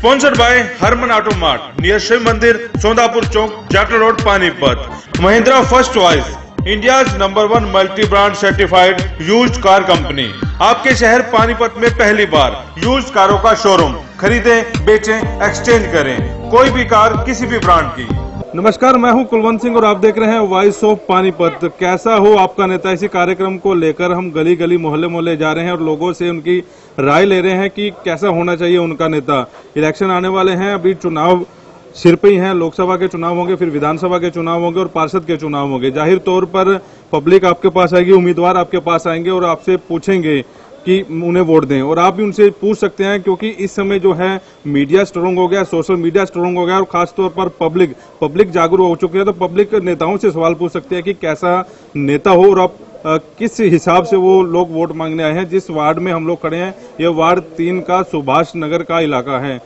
Sponsored by Harman auto mart near Shiv Mandir, Sondapur Chowk, Jatal road, Panipat. Mahindra first choice, India number 1 multi brand certified used car company. आपके शहर पानीपत में पहली बार used कारों का शोरूम। खरीदें, बेचें, एक्सचेंज करें कोई भी कार किसी भी ब्रांड की। नमस्कार, मैं हूं कुलवंत सिंह और आप देख रहे हैं वॉइस ऑफ पानीपत। कैसा हो आपका नेता, इसी कार्यक्रम को लेकर हम गली गली मोहल्ले मोहल्ले जा रहे हैं और लोगों से उनकी राय ले रहे हैं कि कैसा होना चाहिए उनका नेता। इलेक्शन आने वाले हैं, अभी चुनाव सिर पे ही हैं। लोकसभा के चुनाव होंगे, फिर विधानसभा के चुनाव होंगे और पार्षद के चुनाव होंगे। जाहिर तौर पर पब्लिक आपके पास आएगी, उम्मीदवार आपके पास आएंगे और आपसे पूछेंगे कि उन्हें वोट दें। और आप भी उनसे पूछ सकते हैं क्योंकि इस समय जो है मीडिया स्ट्रांग हो गया, सोशल मीडिया स्ट्रांग हो गया और खासतौर पर पब्लिक जागरूक हो चुकी है। तो पब्लिक नेताओं से सवाल पूछ सकते हैं कि कैसा नेता हो और आप किस हिसाब से वो लोग वोट मांगने आए हैं। जिस वार्ड में हम लोग खड़े हैं, ये वार्ड 3 का सुभाष नगर का इलाका है।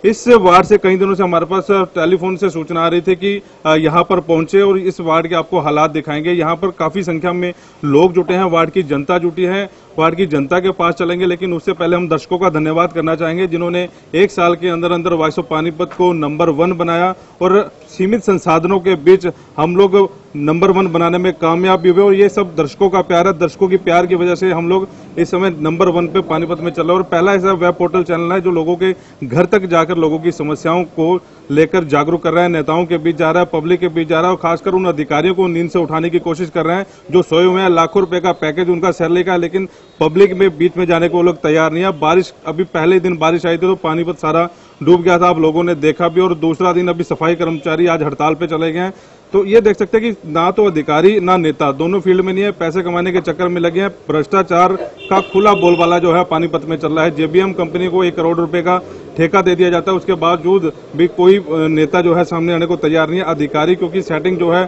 इस वार्ड से कई दिनों से हमारे पास टेलीफोन से सूचना आ रही थी कि यहाँ पर पहुंचे और इस वार्ड के आपको हालात दिखाएंगे। यहाँ पर काफी संख्या में लोग जुटे हैं, वार्ड की जनता जुटी है, वार्ड की जनता के पास चलेंगे। लेकिन उससे पहले हम दर्शकों का धन्यवाद करना चाहेंगे जिन्होंने 1 साल के अंदर अंदर वॉइस ऑफ पानीपत को नंबर 1 बनाया और सीमित संसाधनों के बीच हम लोग नंबर 1 बनाने में कामयाब भी हुए। और ये सब दर्शकों का प्यार है, दर्शकों की प्यार की वजह से हम लोग इस समय नंबर 1 पे पानीपत में चल रहे हैं। और पहला ऐसा वेब पोर्टल चैनल है जो लोगों के घर तक जाकर लोगों की समस्याओं को लेकर जागरूक कर रहा है, नेताओं के बीच जा रहा है, पब्लिक के बीच जा रहा है और खासकर उन अधिकारियों को नींद से उठाने की कोशिश कर रहे हैं जो सोए हुए हैं। लाखों रुपए का पैकेज उनका सैलरी का है, लेकिन पब्लिक में बीच में जाने को वो लोग तैयार नहीं है। बारिश, अभी पहले दिन बारिश आई थी तो पानीपत सारा डूब गया था, आप लोगों ने देखा भी। और दूसरा दिन अभी सफाई कर्मचारी आज हड़ताल पे चले गए हैं। तो ये देख सकते हैं कि ना तो अधिकारी ना नेता दोनों फील्ड में नहीं है, पैसे कमाने के चक्कर में लगे हैं। भ्रष्टाचार का खुला बोलबाला जो है पानीपत में चल रहा है। जेबीएम कंपनी को 1 करोड़ रुपए का ठेका दे दिया जाता है, उसके बावजूद भी कोई नेता जो है सामने आने को तैयार नहीं है। अधिकारी क्योंकि सेटिंग जो है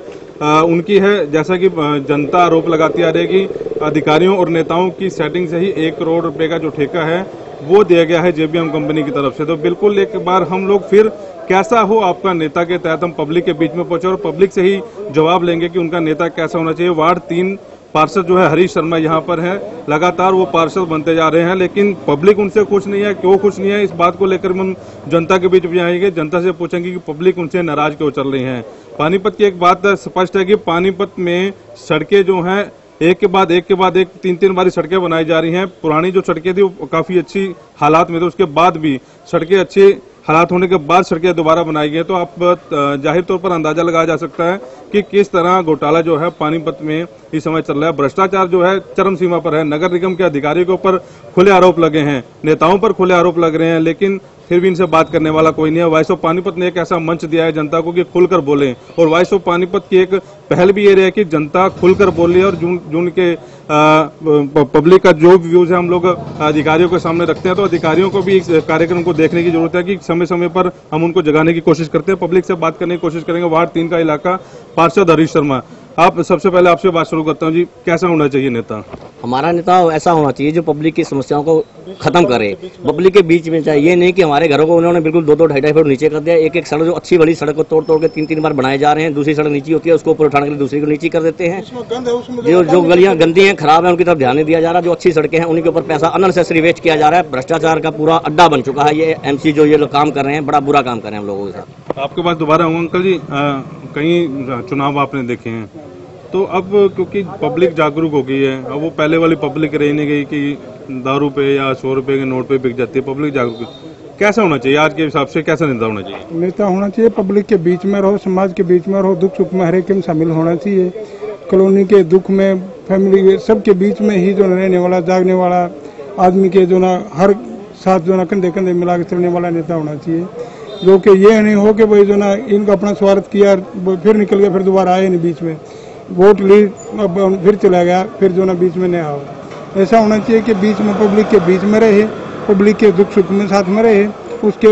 उनकी है, जैसा कि जनता आरोप लगाती आ रही है कि अधिकारियों और नेताओं की सेटिंग से ही 1 करोड़ रुपए का जो ठेका है वो दिया गया है जेबीएम कंपनी की तरफ से। तो बिल्कुल एक बार हम लोग फिर कैसा हो आपका नेता के तहत हम पब्लिक के बीच में पहुंचे और पब्लिक से ही जवाब लेंगे कि उनका नेता कैसा होना चाहिए। वार्ड 3 पार्षद जो है हरीश शर्मा यहाँ पर हैं, लगातार वो पार्षद बनते जा रहे हैं, लेकिन पब्लिक उनसे खुश नहीं है। क्यों खुश नहीं है, इस बात को लेकर हम जनता के बीच भी आएंगे, जनता से पूछेंगे कि पब्लिक उनसे नाराज क्यों चल रही है। पानीपत की एक बात स्पष्ट है कि पानीपत में सड़कें जो हैं एक के बाद एक 3-3 बारी सड़कें बनाई जा रही हैं। पुरानी जो सड़कें थी वो काफी अच्छी हालात में थी, उसके बाद भी सड़कें अच्छी हालात होने के बाद सड़कें दोबारा बनाई गई। तो आप जाहिर तौर पर अंदाजा लगाया जा सकता है कि किस तरह घोटाला जो है पानीपत में इस समय चल रहा है। भ्रष्टाचार जो है चरम सीमा पर है। नगर निगम के अधिकारियों के ऊपर खुले आरोप लगे हैं, नेताओं पर खुले आरोप लग रहे हैं, लेकिन फिर भी इनसे बात करने वाला कोई नहीं है। वॉइस ऑफ पानीपत ने एक ऐसा मंच दिया है जनता को कि खुलकर बोलें। और वॉइस ऑफ पानीपत की एक पहल भी ये रही है कि जनता खुलकर बोले और जून के पब्लिक का जो व्यूज है हम लोग अधिकारियों के सामने रखते हैं। तो अधिकारियों को भी इस कार्यक्रम को देखने की जरूरत है कि समय समय पर हम उनको जगाने की कोशिश करते हैं, पब्लिक से बात करने की कोशिश करेंगे। वार्ड 3 का इलाका, पार्षद हरीश शर्मा, आप सबसे पहले आपसे बात शुरू करता हूँ जी, कैसा होना चाहिए नेता? हमारा नेता ऐसा होना चाहिए जो पब्लिक की समस्याओं को खत्म करे, पब्लिक के बीच में चाहिए। ये नहीं कि हमारे घरों को उन्होंने बिल्कुल 2-2, 2.5 फुट नीचे कर दिया। एक सड़क जो अच्छी बड़ी सड़क को तोड़ के 3-3 बार बनाए जा रहे हैं। दूसरी सड़क नीची होती है, उसको ऊपर उठाने के लिए दूसरी को नीची कर देते हैं। जो गलियां गंदी हैं, खराब है, उनकी तरफ ध्यान नहीं दिया जा रहा। जो अच्छी सड़कें हैं उन्हीं के ऊपर पैसा अननेसेसरी वेस्ट किया जा रहा है। भ्रष्टाचार का पूरा अड्डा बन चुका है ये एमसी जो ये लोग काम कर रहे हैं, बड़ा बुरा काम कर रहे हैं हम लोगों के साथ। आपके पास दोबारा आऊंगा अंकल जी, कई चुनाव आपने देखे हैं, तो अब क्योंकि पब्लिक जागरूक हो गई है, अब वो पहले वाली पब्लिक रह नहीं गई कि दारू पे या 100 रुपए के नोट पे बिक जाती है। पब्लिक जागरूक कैसा होना चाहिए आज के हिसाब से, कैसा नेता होना चाहिए? नेता होना चाहिए पब्लिक के बीच में रहो, समाज के बीच में रहो, दुख सुख में हर एक में शामिल होना चाहिए। कॉलोनी के दुख में, फैमिली के सबके बीच में ही जो रहने वाला, जागने वाला आदमी के जो ना हर साथ जो ना कंधे कंधे मिला के चलने वाला नेता होना चाहिए। जो कि ये नहीं हो कि भाई जो ना इनका अपना स्वार्थ किया फिर निकल गया, फिर दोबारा आए नहीं, बीच में वोट ली फिर चला गया, फिर जो ना बीच में नहीं आओ। ऐसा होना चाहिए कि बीच में पब्लिक के बीच में रहे, पब्लिक के दुख सुख में साथ में रहे, उसके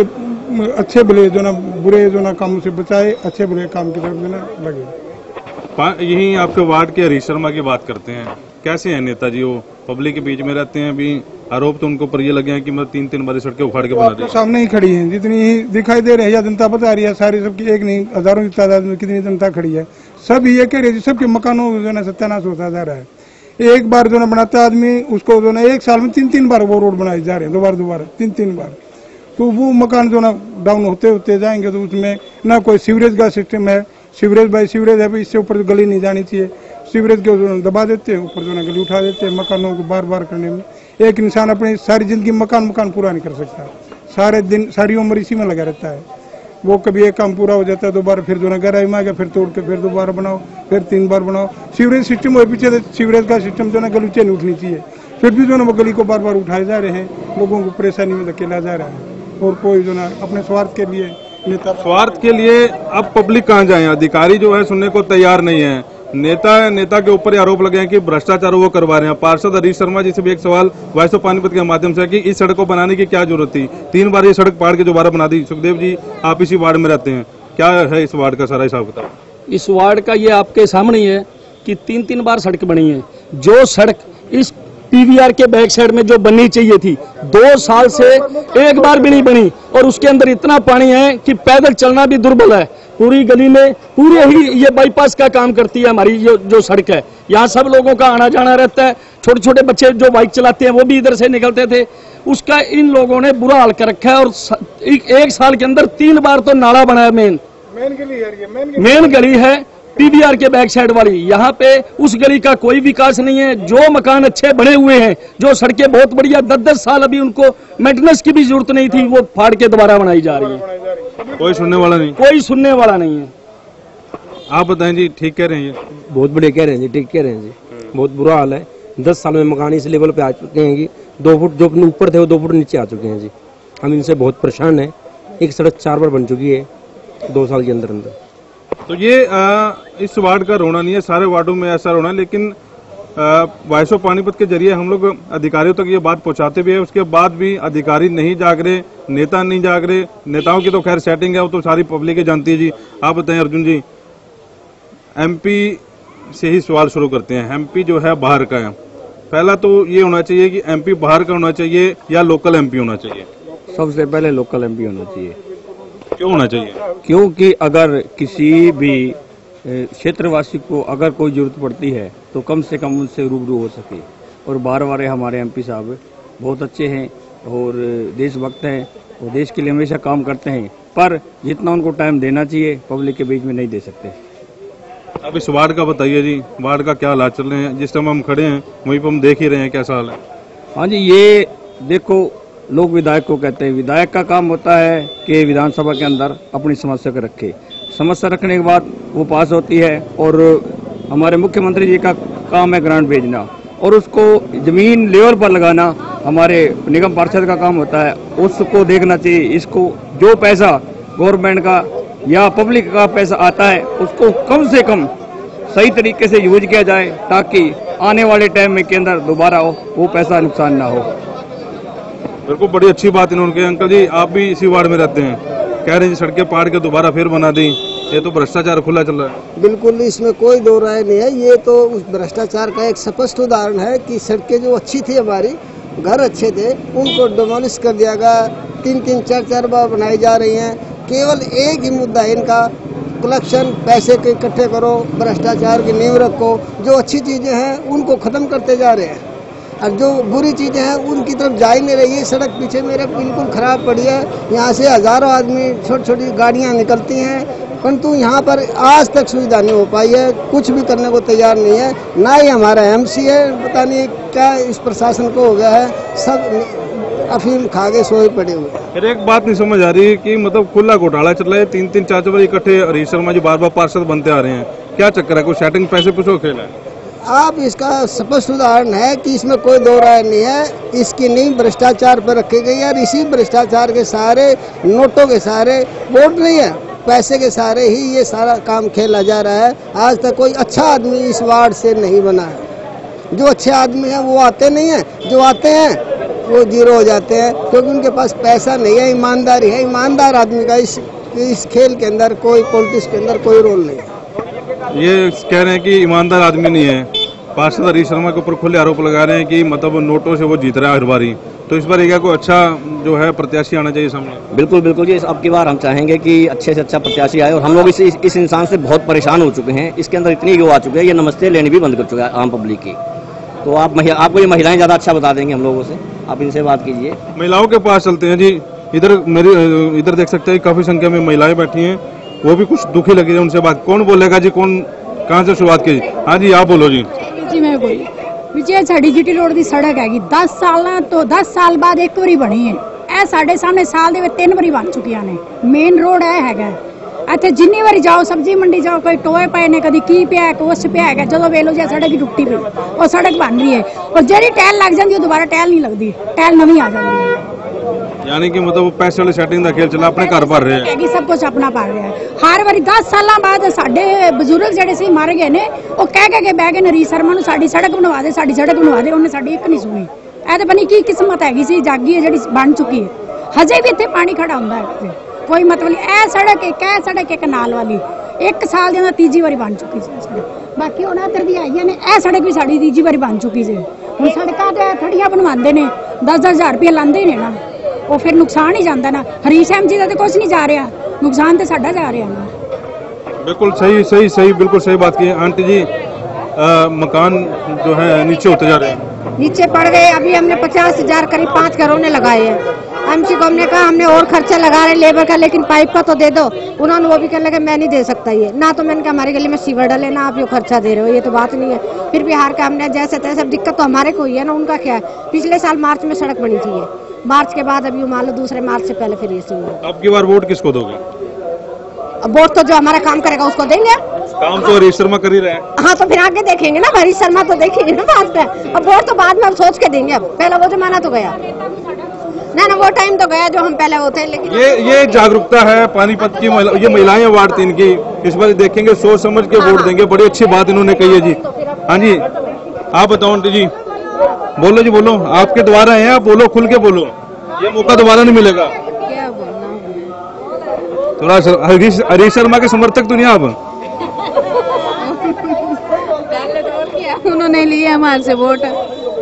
अच्छे बुरे जो ना बुरे जो ना कामों से बचाए, अच्छे बुरे काम की तरफ जो ना लगे। यही आपके वार्ड के हरीश शर्मा की बात करते हैं, कैसे हैं नेताजी? वो पब्लिक के बीच में रहते हैं, अभी आरोप तो उनके ऊपर ये लगे हैं कि मतलब 3-3 बार सड़कें उखाड़ के बना दी। सामने ही खड़ी है, जितनी ही दिखाई दे रही है जनता बता रही है, सारी सबकी एक नहीं हजारों की तादाद में कितनी जनता खड़ी है, सब ये कह रही है सबके मकानों जो है सत्यानाश होता जा रहा है। एक बार जो ना बनाता आदमी उसको जो ना 1 साल में 3-3 बार वो रोड बनाए जा रहे हैं, दोबारा 3-3 बार। तो वो मकान जो ना डाउन होते होते जाएंगे, तो उसमें ना कोई सीवरेज का सिस्टम है, सीवरेज बाई सीवरेज है, इससे ऊपर गली नहीं जानी चाहिए, सीवरेज को जो दबा देते हैं, ऊपर जो ना गली उठा देते हैं। मकानों को बार बार करने में एक इंसान अपनी सारी जिंदगी मकान पूरा नहीं कर सकता, सारे दिन सारी उम्र इसी में लगा रहता है। वो कभी एक काम पूरा हो जाता है, दोबारा फिर जो ना गहराई में आ गया, फिर तोड़ के फिर दोबारा बनाओ, फिर 3 बार बनाओ। सीवरेज सिस्टम हो पीछे, सीवरेज का सिस्टम जो ना गलीचे नहीं उठनी चाहिए, फिर भी जो ना वो गली को बार बार उठाए जा रहे हैं, लोगों को परेशानी में धकेला जा रहा है। और कोई जो ना अपने स्वार्थ के लिए स्वार्थ के लिए अब पब्लिक कहाँ जाए? अधिकारी जो है सुनने को तैयार नहीं है। नेता के ऊपर आरोप लगे हैं कि भ्रष्टाचार वो करवा रहे हैं। पार्षद हरीश शर्मा जी से भी एक सवाल वॉइस ऑफ पानीपत के माध्यम से कि इस सड़क को बनाने की क्या जरूरत थी? 3 बार ये सड़क पाड़ के दोबारा बना दी। सुखदेव जी, आप इसी वार्ड में रहते हैं, क्या है इस वार्ड का सारा हिसाब किताब? इस वार्ड का ये आपके सामने ही है कि 3 बार सड़क बनी है। जो सड़क इस पीवीआर के बैक साइड में जो बननी चाहिए थी, 2 साल से एक बार भी नहीं बनी, और उसके अंदर इतना पानी है कि पैदल चलना भी दुर्बल है। पूरी गली में पूरे ही ये बाईपास का काम करती है हमारी जो सड़क है। यहाँ सब लोगों का आना जाना रहता है, छोटे छोटे बच्चे जो बाइक चलाते हैं वो भी इधर से निकलते थे। उसका इन लोगों ने बुरा हाल कर रखा है, और एक साल के अंदर 3 बार तो नाला बनाया। मेन गली है पीवीआर के बैक साइड वाली, यहाँ पे उस गली का कोई विकास नहीं है। जो मकान अच्छे बने हुए हैं, जो सड़कें बहुत बढ़िया 10-10 साल अभी उनको मेंटेनेंस की भी जरूरत नहीं थी, वो फाड़ के दोबारा बनाई जा रही है। कोई सुनने वाला नहीं, कोई सुनने वाला नहीं है। आप बताएं जी, ठीक कह रहे हैं? बहुत बढ़िया कह रहे हैं जी, ठीक कह रहे हैं जी। बहुत बुरा हाल है, 10 साल में मकान इस लेवल पे आ चुके हैं कि 2 फुट जो ऊपर थे वो 2 फुट नीचे आ चुके हैं जी। हम इनसे बहुत परेशान हैं। एक सड़क 4 बार बन चुकी है 2 साल के अंदर। तो ये इस वार्ड का रोना नहीं है, सारे वार्डों में ऐसा रोना है। लेकिन वॉइस ऑफ पानीपत के जरिए हम लोग अधिकारियों तक ये बात पहुंचाते भी है, उसके बाद भी अधिकारी नहीं जाग रहे, नेता नहीं जाग रहे। नेताओं की तो खैर सेटिंग है, वो तो सारी पब्लिक ही जानती है जी। आप बताएं अर्जुन जी, एमपी से ही सवाल शुरू करते हैं। एमपी जो है बाहर का है, पहला तो ये होना चाहिए कि एमपी बाहर का होना चाहिए या लोकल एमपी होना चाहिए? सबसे पहले लोकल एमपी होना चाहिए। क्यों होना चाहिए? क्योंकि अगर किसी भी क्षेत्रवासी को अगर कोई जरूरत पड़ती है तो कम से कम उनसे रूबरू हो सके। और बार बार हमारे एमपी साहब बहुत अच्छे हैं और देशभक्त हैं और देश के लिए हमेशा काम करते हैं, पर जितना उनको टाइम देना चाहिए पब्लिक के बीच में नहीं दे सकते। अब इस वार्ड का बताइए जी, वार्ड का क्या हालात चल रहे हैं? जिस टाइम हम खड़े हैं वहीं पर हम देख ही रहे हैं कैसा हाल है। हाँ जी, ये देखो, लोग विधायक को कहते हैं, विधायक का काम होता है कि विधानसभा के अंदर अपनी समस्या को रखे, समस्या रखने के बाद वो पास होती है। और हमारे मुख्यमंत्री जी का काम है ग्रांट भेजना और उसको जमीन लेवल पर लगाना हमारे निगम पार्षद का काम होता है। उसको देखना चाहिए, इसको जो पैसा गवर्नमेंट का या पब्लिक का पैसा आता है उसको कम से कम सही तरीके से यूज किया जाए, ताकि आने वाले टाइम में के अंदर दोबारा वो पैसा नुकसान ना हो। बिल्कुल, बड़ी अच्छी बात इन्होंने की। अंकल जी, आप भी इसी वार्ड में रहते हैं, कह रहे हैं सड़कें पाड़ के दोबारा फिर बना दी, ये तो भ्रष्टाचार खुला चल रहा है। बिल्कुल, इसमें कोई दो राय नहीं है। ये तो उस भ्रष्टाचार का एक स्पष्ट उदाहरण है कि सड़कें जो अच्छी थी, हमारी घर अच्छे थे, उनको डिमोलिश कर दिया गया। 3-3, 4-4 बार बनाई जा रही हैं। केवल एक ही मुद्दा है इनका, कलेक्शन, पैसे के इकट्ठे करो, भ्रष्टाचार की नींव रखो। जो अच्छी चीजें हैं उनको खत्म करते जा रहे हैं और जो बुरी चीजें हैं उनकी तरफ जा ही नहीं रही है। सड़क पीछे मेरे बिल्कुल खराब पड़ी है, यहाँ से हजारों आदमी, छोटी छोटी गाड़ियाँ निकलती हैं, परंतु यहाँ पर आज तक सुविधा नहीं हो पाई है। कुछ भी करने को तैयार नहीं है, ना ही हमारा एमसी है। पता नहीं क्या इस प्रशासन को हो गया है, सब अफीम खा के सोए पड़े हुए। फिर एक बात नहीं समझ आ रही कि मतलब खुला घोटाला चल रहा है, 3-3, 4-4 बार इकट्ठे हरीश शर्मा जी बार बार पार्षद बनते आ रहे हैं, क्या चक्कर है? कोई सेटिंग, पैसे पूछो खेल है? आप इसका स्पष्ट उदाहरण है कि इसमें कोई दो राय नहीं है। इसकी नींव भ्रष्टाचार पर रखी गई है और इसी भ्रष्टाचार के सहारे, नोटों के सहारे, वोट नहीं है, पैसे के सहारे ही ये सारा काम खेला जा रहा है। आज तक कोई अच्छा आदमी इस वार्ड से नहीं बना है। जो अच्छे आदमी हैं वो आते नहीं हैं, जो आते हैं वो जीरो हो जाते हैं, क्योंकि उनके पास पैसा नहीं है, ईमानदारी है। ईमानदार आदमी का इस खेल के अंदर, कोई पॉलिटिक्स के अंदर कोई रोल नहीं है। ये कह रहे हैं कि ईमानदार आदमी नहीं है। पार्षद हरीश शर्मा के ऊपर खुले आरोप लगा रहे हैं कि मतलब नोटों से वो जीत रहा है हर बारी। तो इस बार क्या कोई अच्छा जो है प्रत्याशी आना चाहिए सामने? बिल्कुल बिल्कुल जी, अब की बार हम चाहेंगे कि अच्छे से अच्छा प्रत्याशी आए। और हम लोग इस इंसान से बहुत परेशान हो चुके हैं, इसके अंदर इतनी ईगो आ चुकी है, ये नमस्ते लेनी भी बंद कर चुका है आम पब्लिक की। तो आपको ये महिलाएं ज़्यादा अच्छा बता देंगे हम लोगों से, आप इनसे बात कीजिए। महिलाओं के पास चलते हैं जी, इधर देख सकते हैं काफी संख्या में महिलाएं बैठी हैं, वो भी कुछ दुखी लगी है। उनसे बात कौन बोलेगा जी, कौन कहाँ से शुरुआत की? हाँ जी आप बोलो जी। जी मैं बोली विजय साड़ी जीटी रोड की सड़क हैगी 10 साल तो 10 साल बाद एक बारी बनी है। ਇਹ ਸਾਡੇ ਸਾਹਮਣੇ ਸਾਲ ਦੇ ਵਿੱਚ 3 ਵਾਰੀ ਬਣ ਚੁੱਕੀਆਂ ਨੇ। ਮੇਨ ਰੋਡ ਇਹ ਹੈਗਾ ਇੱਥੇ ਜਿੰਨੀ ਵਾਰੀ ਜਾਓ ਸਬਜ਼ੀ ਮੰਡੀ ਜਾਓ ਕੋਈ ਟੋਏ ਪਏ ਨੇ ਕਦੀ ਕੀ ਪਿਆ ਕੁਛ ਪਿਆ ਹੈਗਾ। ਜਦੋਂ ਵੇਲੋ ਜੇ ਸੜਕ ਹੀ ਟੁੱਟੀ ਪਈ ਉਹ ਸੜਕ ਬਣ ਰਹੀ ਹੈ ਔਰ ਜਿਹੜੀ ਟੈਲ ਲੱਗ ਜਾਂਦੀ ਉਹ ਦੁਬਾਰਾ ਟੈਲ ਨਹੀਂ ਲੱਗਦੀ, ਟੈਲ ਨਵੀਂ ਆ ਜਾਂਦੀ ਹੈ। यानी कि मतलब पैसे वाले सेटिंग का खेल चला, अपने घर भर रहे हैं, सब कुछ अपना भर रहा है। हर बारी 10 साल बाद साडे बजुर्ग ਜਿਹੜੇ ਸੀ ਮਰ ਗਏ ਨੇ ਉਹ ਕਹਿ ਕੇ ਬਹਿ ਗਏ ਨੇ ਰੀ ਸ਼ਰਮਾ ਨੂੰ ਸਾਡੀ ਸੜਕ ਬਣਵਾ ਦੇ, ਸਾਡੀ ਸੜਕ ਬਣਵਾ ਦੇ। ਉਹਨੇ ਸਾਡੀ ਇੱਕ ਨਹੀਂ ਸੁਣੀ। ਇਹ ਤਾਂ ਬਣੀ ਕੀ ਕਿਸਮਤ ਹੈਗੀ ਸੀ ਜਾਗੀ ਹੈ ਜਿਹੜੀ ਬਣ ਚੁੱਕੀ ਹੈ। ਹਜੇ ਵੀ ਇੱਥੇ ਪਾਣੀ ਖੜਾ ਹੁੰਦਾ ਹੈ, ਕੋਈ ਮਤਲਬ ਨਹੀਂ। ਇਹ ਸੜਕ ਇੱਕ ਨਾਲ ਵਾਲੀ 1 ਸਾਲ ਦੇ ਅੰਦਰ ਤੀਜੀ ਵਾਰੀ ਬਣ ਚੁੱਕੀ ਸੀ ਸੜਕ। ਬਾਕੀ ਹੁਣ ਇੱਧਰ ਦੀ ਆਈਆਂ ਨੇ ਇਹ ਸੜਕ ਵੀ ਸਾਡੀ ਤੀਜੀ ਵਾਰੀ ਬਣ ਚੁੱਕੀ ਸੀ। ਹੁਣ ਸੜਕਾਂ ਤੇ ਥੜੀਆਂ ਬਣਵਾਉਂਦੇ ਨੇ 10-10 ਹਜ਼ਾਰ ਰੁਪਏ ਲਾਉਂਦੇ ਨੇ ਨਾ, ਉਹ ਫਿਰ ਨੁਕਸਾਨ ਹੀ ਜਾਂਦਾ ਨਾ। ਹਰੀਸ਼ ਐਮ ਜੀ ਦਾ तो कुछ नहीं जा रहा, नुकसान तो साडा जा रहा है। बिल्कुल सही बिल्कुल सही बात की आंटी जी। मकान जो है नीचे होते जा रहे हैं, नीचे पड़ गए। अभी हमने 50,000 करीब 5 घरों ने लगाए हैं। एमसी को हमने कहा हमने और खर्चा लगा रहे लेबर का, लेकिन पाइप का तो दे दो। उन्होंने वो भी कहने लगे मैं नहीं दे सकता ये ना। तो मैंने कहा हमारी गली में सीवर डले ना, आप ये खर्चा दे रहे हो, ये तो बात नहीं है। फिर बिहार का हमने जैसे तैसे, दिक्कत तो हमारे को ही है ना, उनका क्या है। पिछले साल मार्च में सड़क बनी थी, मार्च के बाद अभी मान लो दूसरे मार्च से पहले फिर ये सीवर। अब की बार वोट किसको दोगे? वोट तो जो हमारा काम करेगा उसको देंगे। काम तो हरीश शर्मा कर ही रहे हैं। हाँ तो फिर आगे देखेंगे ना, हरीश शर्मा तो देखेंगे ना बाद में। अब वोट तो बाद में अब सोच के देंगे। अब पहला वो जमाना तो गया ना, वो टाइम तो गया जो हम पहले वो थे। लेकिन ये जागरूकता है पानीपत की ये महिलाएं वार्ड 3 की, इस बार देखेंगे सोच समझ के वोट देंगे। बड़ी अच्छी बात इन्होंने कही है जी। हाँ जी आप बताओ आंटी जी, बोलो जी बोलो, आपके द्वारा है, आप बोलो, खुल के बोलो, ये मौका दोबारा नहीं मिलेगा। क्या बोलना, थोड़ा हरीश शर्मा के समर्थक तो नहीं आप? उन्होंने लिए हमारे से वोट,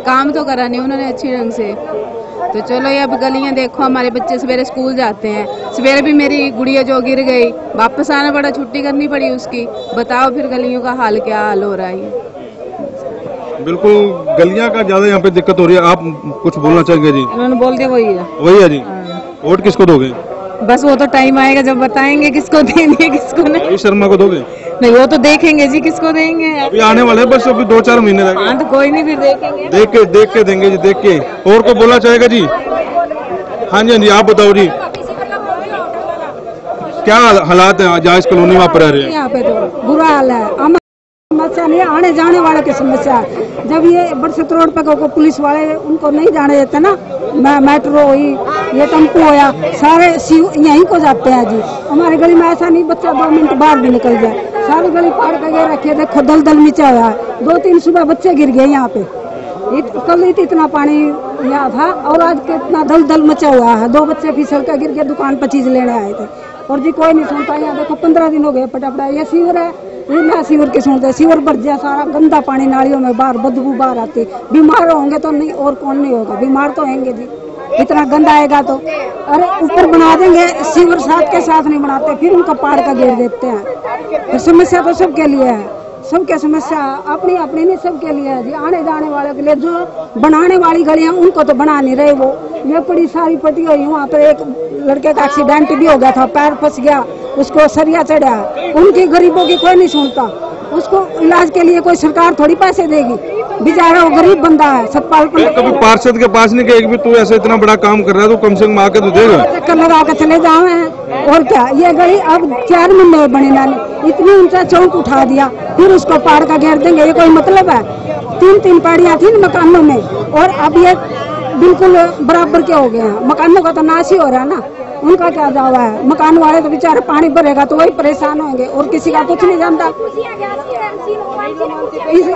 काम तो करा नहीं उन्होंने अच्छे ढंग से। तो चलो ये अब गलियां देखो, हमारे बच्चे सवेरे स्कूल जाते हैं, सवेरे भी मेरी गुड़िया जो गिर गई, वापस आना पड़ा, छुट्टी करनी पड़ी उसकी। बताओ फिर गलियों का हाल क्या हाल हो रहा है। बिल्कुल गलियां का ज्यादा यहाँ पे दिक्कत हो रही है। आप कुछ बोलना चाहेंगे जी? उन्होंने बोल दिया वही है जी। वोट किसको दोगे? बस वो तो टाइम आएगा जब बताएंगे किसको देंगे किसको नहीं। हरीश शर्मा को दोगे? नहीं वो तो देखेंगे जी किसको देंगे। अभी आने वाले हैं, बस अभी 2-4 महीने रह गए। हाँ तो कोई नहीं, फिर देखेंगे, देख के देंगे जी, देख के। और को बोलना चाहेगा जी? हाँ जी आप बताओ जी, क्या हालात है जहाँ इस कॉलोनी में आप रह रहे हैं? यहाँ पे तो बुरा हाल है, समस्या नहीं, आने जाने वाले की समस्या है। जब ये बरसत रोड पे को पुलिस वाले उनको नहीं जाने देते ना, मेट्रो हुई, ये टेम्पो होया, सारे यहीं को जाते हैं जी। हमारी गली में ऐसा नहीं बच्चा 2 मिनट बाहर भी निकल जाए, सारी गली पार करके रखे। देखो दलदल नीचा हुआ है, 2-3 सुबह बच्चे गिर गए यहाँ पे। कल इतना पानी यहाँ था और आज कितना दलदल मचा हुआ है। 2 बच्चे फिसल कर गिर के दुकान पर चीज लेने आए थे और जी कोई नहीं सुनता। यहाँ देखो 15 दिन हो गए पटापड़ा। ये सीवर है, ये ना सीवर के सुनते, सीवर भर गया सारा, गंदा पानी नालियों में बाहर, बदबू बाहर आती। बीमार होंगे तो नहीं, और कौन नहीं होगा, बीमार तो होंगे जी, इतना गंदा आएगा तो। अरे ऊपर बना देंगे, सीवर साथ के साथ नहीं बनाते, फिर उनको पार का घेर देते हैं। तो समस्या तो सबके लिए है, सबके समस्या अपनी अपनी नहीं, सबके लिए है जी। आने जाने वाले के लिए, जो बनाने वाली गलियां उनको तो बना नहीं रहे। वो ये बड़ी सारी पटी हुई, वहाँ पर एक लड़के का एक्सीडेंट भी हो गया था, पैर फंस गया, उसको सरिया चढ़ा। उनकी गरीबों की कोई नहीं सुनता, उसको इलाज के लिए कोई सरकार थोड़ी पैसे देगी, बेचारा वो गरीब बंदा है। सतपाल कभी पार्षद के पास नहीं कि भी तू ऐसे इतना बड़ा काम कर रहा है तो कम से कम आके तो देगा, चक्कर लगा के चले जाओ हैं। और क्या, ये गली अब 4 महीने बनी नानी, इतनी ऊंचा चौक उठा दिया, फिर उसको पार का घेर देंगे, ये कोई मतलब है? 3-3 पाड़ियाँ थी मकानों में और अब ये बिल्कुल बराबर के हो गए हैं। मकानों का तो नाश ही हो रहा है ना, उनका क्या दावा है? मकान वाले तो बेचारे पानी भरेगा तो वही परेशान होंगे और किसी का कुछ नहीं जानता।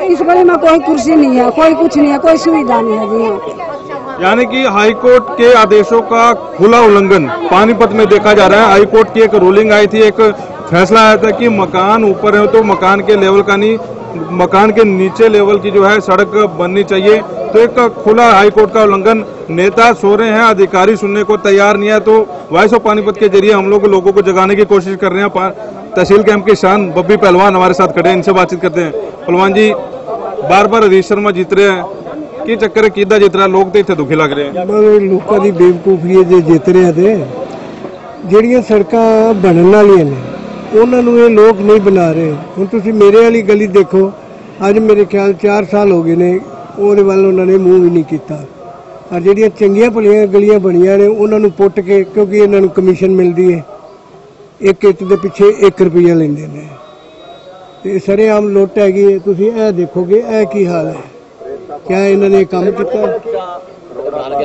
इस गली में कोई कुर्सी नहीं है, कोई कुछ नहीं है, कोई सुविधा नहीं है जी यहाँ पे। यानी कि हाईकोर्ट के आदेशों का खुला उल्लंघन पानीपत में देखा जा रहा है। हाईकोर्ट की एक रूलिंग आई थी, एक फैसला आया था कि मकान ऊपर है तो मकान के लेवल का नहीं, मकान के नीचे लेवल की जो है सड़क बननी चाहिए। तो एक खुला हाईकोर्ट का उल्लंघन, नेता सो रहे हैं, अधिकारी सुनने को तैयार नहीं है। तो वॉइस ऑफ पानीपत के जरिए हम लोगों को जगाने की कोशिश कर रहे हैं। तहसील कैंप के शान बब्बी पहलवान हमारे साथ खड़े हैं, इनसे बातचीत करते हैं। पहलवान जी, बार बार हरीश शर्मा जीत रहे हैं, ਕੀ ਚੱਕਰ ਹੈ, ਕਿੱਦਾਂ ਜਿੱਤ ਰਿਹਾ? ਲੋਕ ਤੇ ਇੱਥੇ ਦੁਖੀ ਲੱਗ ਰਹੇ ਆ। ਲੋਕਾਂ ਦੀ ਬੇਵਕੂਫੀ ਹੈ ਜੇ ਜਿੱਤ ਰਿਹਾ ਤੇ ਜਿਹੜੀਆਂ ਸੜਕਾਂ ਬਣਨ ਵਾਲੀਆਂ ਨੇ ਉਹਨਾਂ ਨੂੰ ਇਹ ਲੋਕ ਨਹੀਂ ਬਣਾ ਰਹੇ। ਹੁਣ ਤੁਸੀਂ ਮੇਰੇ ਵਾਲੀ ਗਲੀ ਦੇਖੋ, ਅੱਜ ਮੇਰੇ ਖਿਆਲ 4 ਸਾਲ ਹੋ ਗਏ ਨੇ, ਉਹਦੇ ਵੱਲ ਉਹਨਾਂ ਨੇ ਮੂੰਹ ਵੀ ਨਹੀਂ ਕੀਤਾ। ਔਰ ਜਿਹੜੀਆਂ ਚੰਗੀਆਂ ਭਲੀਆਂ ਗਲੀਆਂ ਬਣੀਆਂ ਨੇ ਉਹਨਾਂ ਨੂੰ ਪੁੱਟ ਕੇ, ਕਿਉਂਕਿ ਇਹਨਾਂ ਨੂੰ ਕਮਿਸ਼ਨ ਮਿਲਦੀ ਹੈ, ਇੱਕ ਇੱਟ ਦੇ ਪਿੱਛੇ 1 ਰੁਪਈਆ ਲੈਂਦੇ ਨੇ ਤੇ ਸਰੇਆਮ ਲੁੱਟ ਹੈਗੀ ਹੈ। ਤੁਸੀਂ ਇਹ ਦੇਖੋਗੇ ਇਹ ਕੀ ਹਾਲ ਹੈ, ਕਿਆ ਇਹਨਾਂ ਨੇ ਕੰਮ ਕੀਤਾ?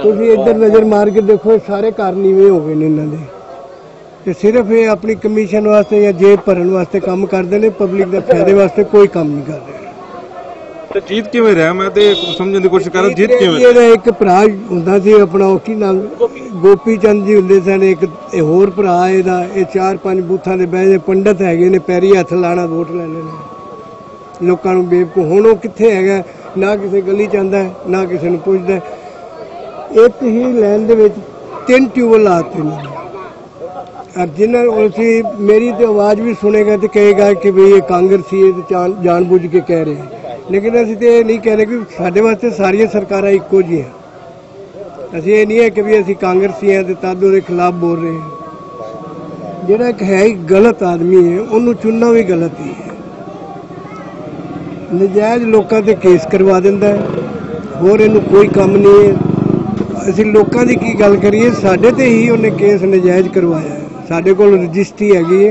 ਤੁਸੀਂ ਇੱਧਰ ਨਜ਼ਰ ਮਾਰ ਕੇ ਦੇਖੋ, ਸਾਰੇ ਘਰ ਨੀਵੇਂ ਹੋ ਗਏ ਨੇ ਇਹਨਾਂ ਦੇ ਤੇ ਸਿਰਫ ਇਹ ਆਪਣੀ ਕਮਿਸ਼ਨ ਵਾਸਤੇ ਜਾਂ ਜੇਬ ਭਰਨ ਵਾਸਤੇ ਕੰਮ ਕਰਦੇ ਨੇ, ਪਬਲਿਕ ਦੇ ਫਾਇਦੇ ਵਾਸਤੇ ਕੋਈ ਕੰਮ ਨਹੀਂ ਕਰਦੇ। ਤੇ ਜੀਤ ਕਿਵੇਂ ਰਿਹਾ? ਮੈਂ ਤੇ ਸਮਝਣ ਦੀ ਕੋਸ਼ਿਸ਼ ਕਰ ਰਿਹਾ, ਜੀਤ ਕਿਵੇਂ? ਇਹਦਾ ਇੱਕ ਭਰਾ ਹੁੰਦਾ ਸੀ ਆਪਣਾ, ਉਹ ਕੀ ਨਾਮ, ਗੋਪੀ ਚੰਦ ਜੀ ਹੁੰਦੇ ਸਨ। ਇੱਕ ਹੋਰ ਭਰਾ ਇਹਦਾ, ਇਹ 4-5 ਬੂਥਾਂ ਦੇ ਬਹਿ ਪੰਡਤ ਹੈਗੇ ਨੇ, ਪੈਰੀ ਹੱਥ ਲਾਣਾ, ਵੋਟ ਲੈਣੇ ਨੇ ਲੋਕਾਂ ਨੂੰ ਬੇਵਕੂਫ। ਹੁਣ ਉਹ ਕਿੱਥੇ ਹੈਗਾ? ਨਾ ਕਿਸੇ ਗਲੀ ਚ ਆਉਂਦਾ, ਨਾ ਕਿਸੇ ਨੂੰ ਪੁੱਛਦਾ। ਇੱਕ ਹੀ ਲਾਈਨ ਦੇ ਵਿੱਚ 3 ਟਿਊਬਲ ਲਾਤੇ ਨੇ। जिन्हें मेरी तो आवाज़ भी सुनेगा तो कहेगा कि भाई ये कांग्रेसी है, तो जानबूझ के कह रहे हैं। लेकिन असं तो ये नहीं कह रहे कि साढ़े वास्ते सारिया सरकारां इक्को जी हैं। असं ये नहीं है कि भी असी कांग्रेसी हैं तो तद उहदे खिलाफ बोल रहे हैं। जिहड़ा एक है ही गलत आदमी है, उन्होंने चुनना भी गलत ही है। नजायज़ लोगों ते केस करवा दिंदा है, होर इहनूं कोई काम नहीं है। असी लोगों की की गल करिए, साडे ते ही उन्हें केस नजायज़ करवाया है। साढ़े को रजिस्ट्री हैगी है,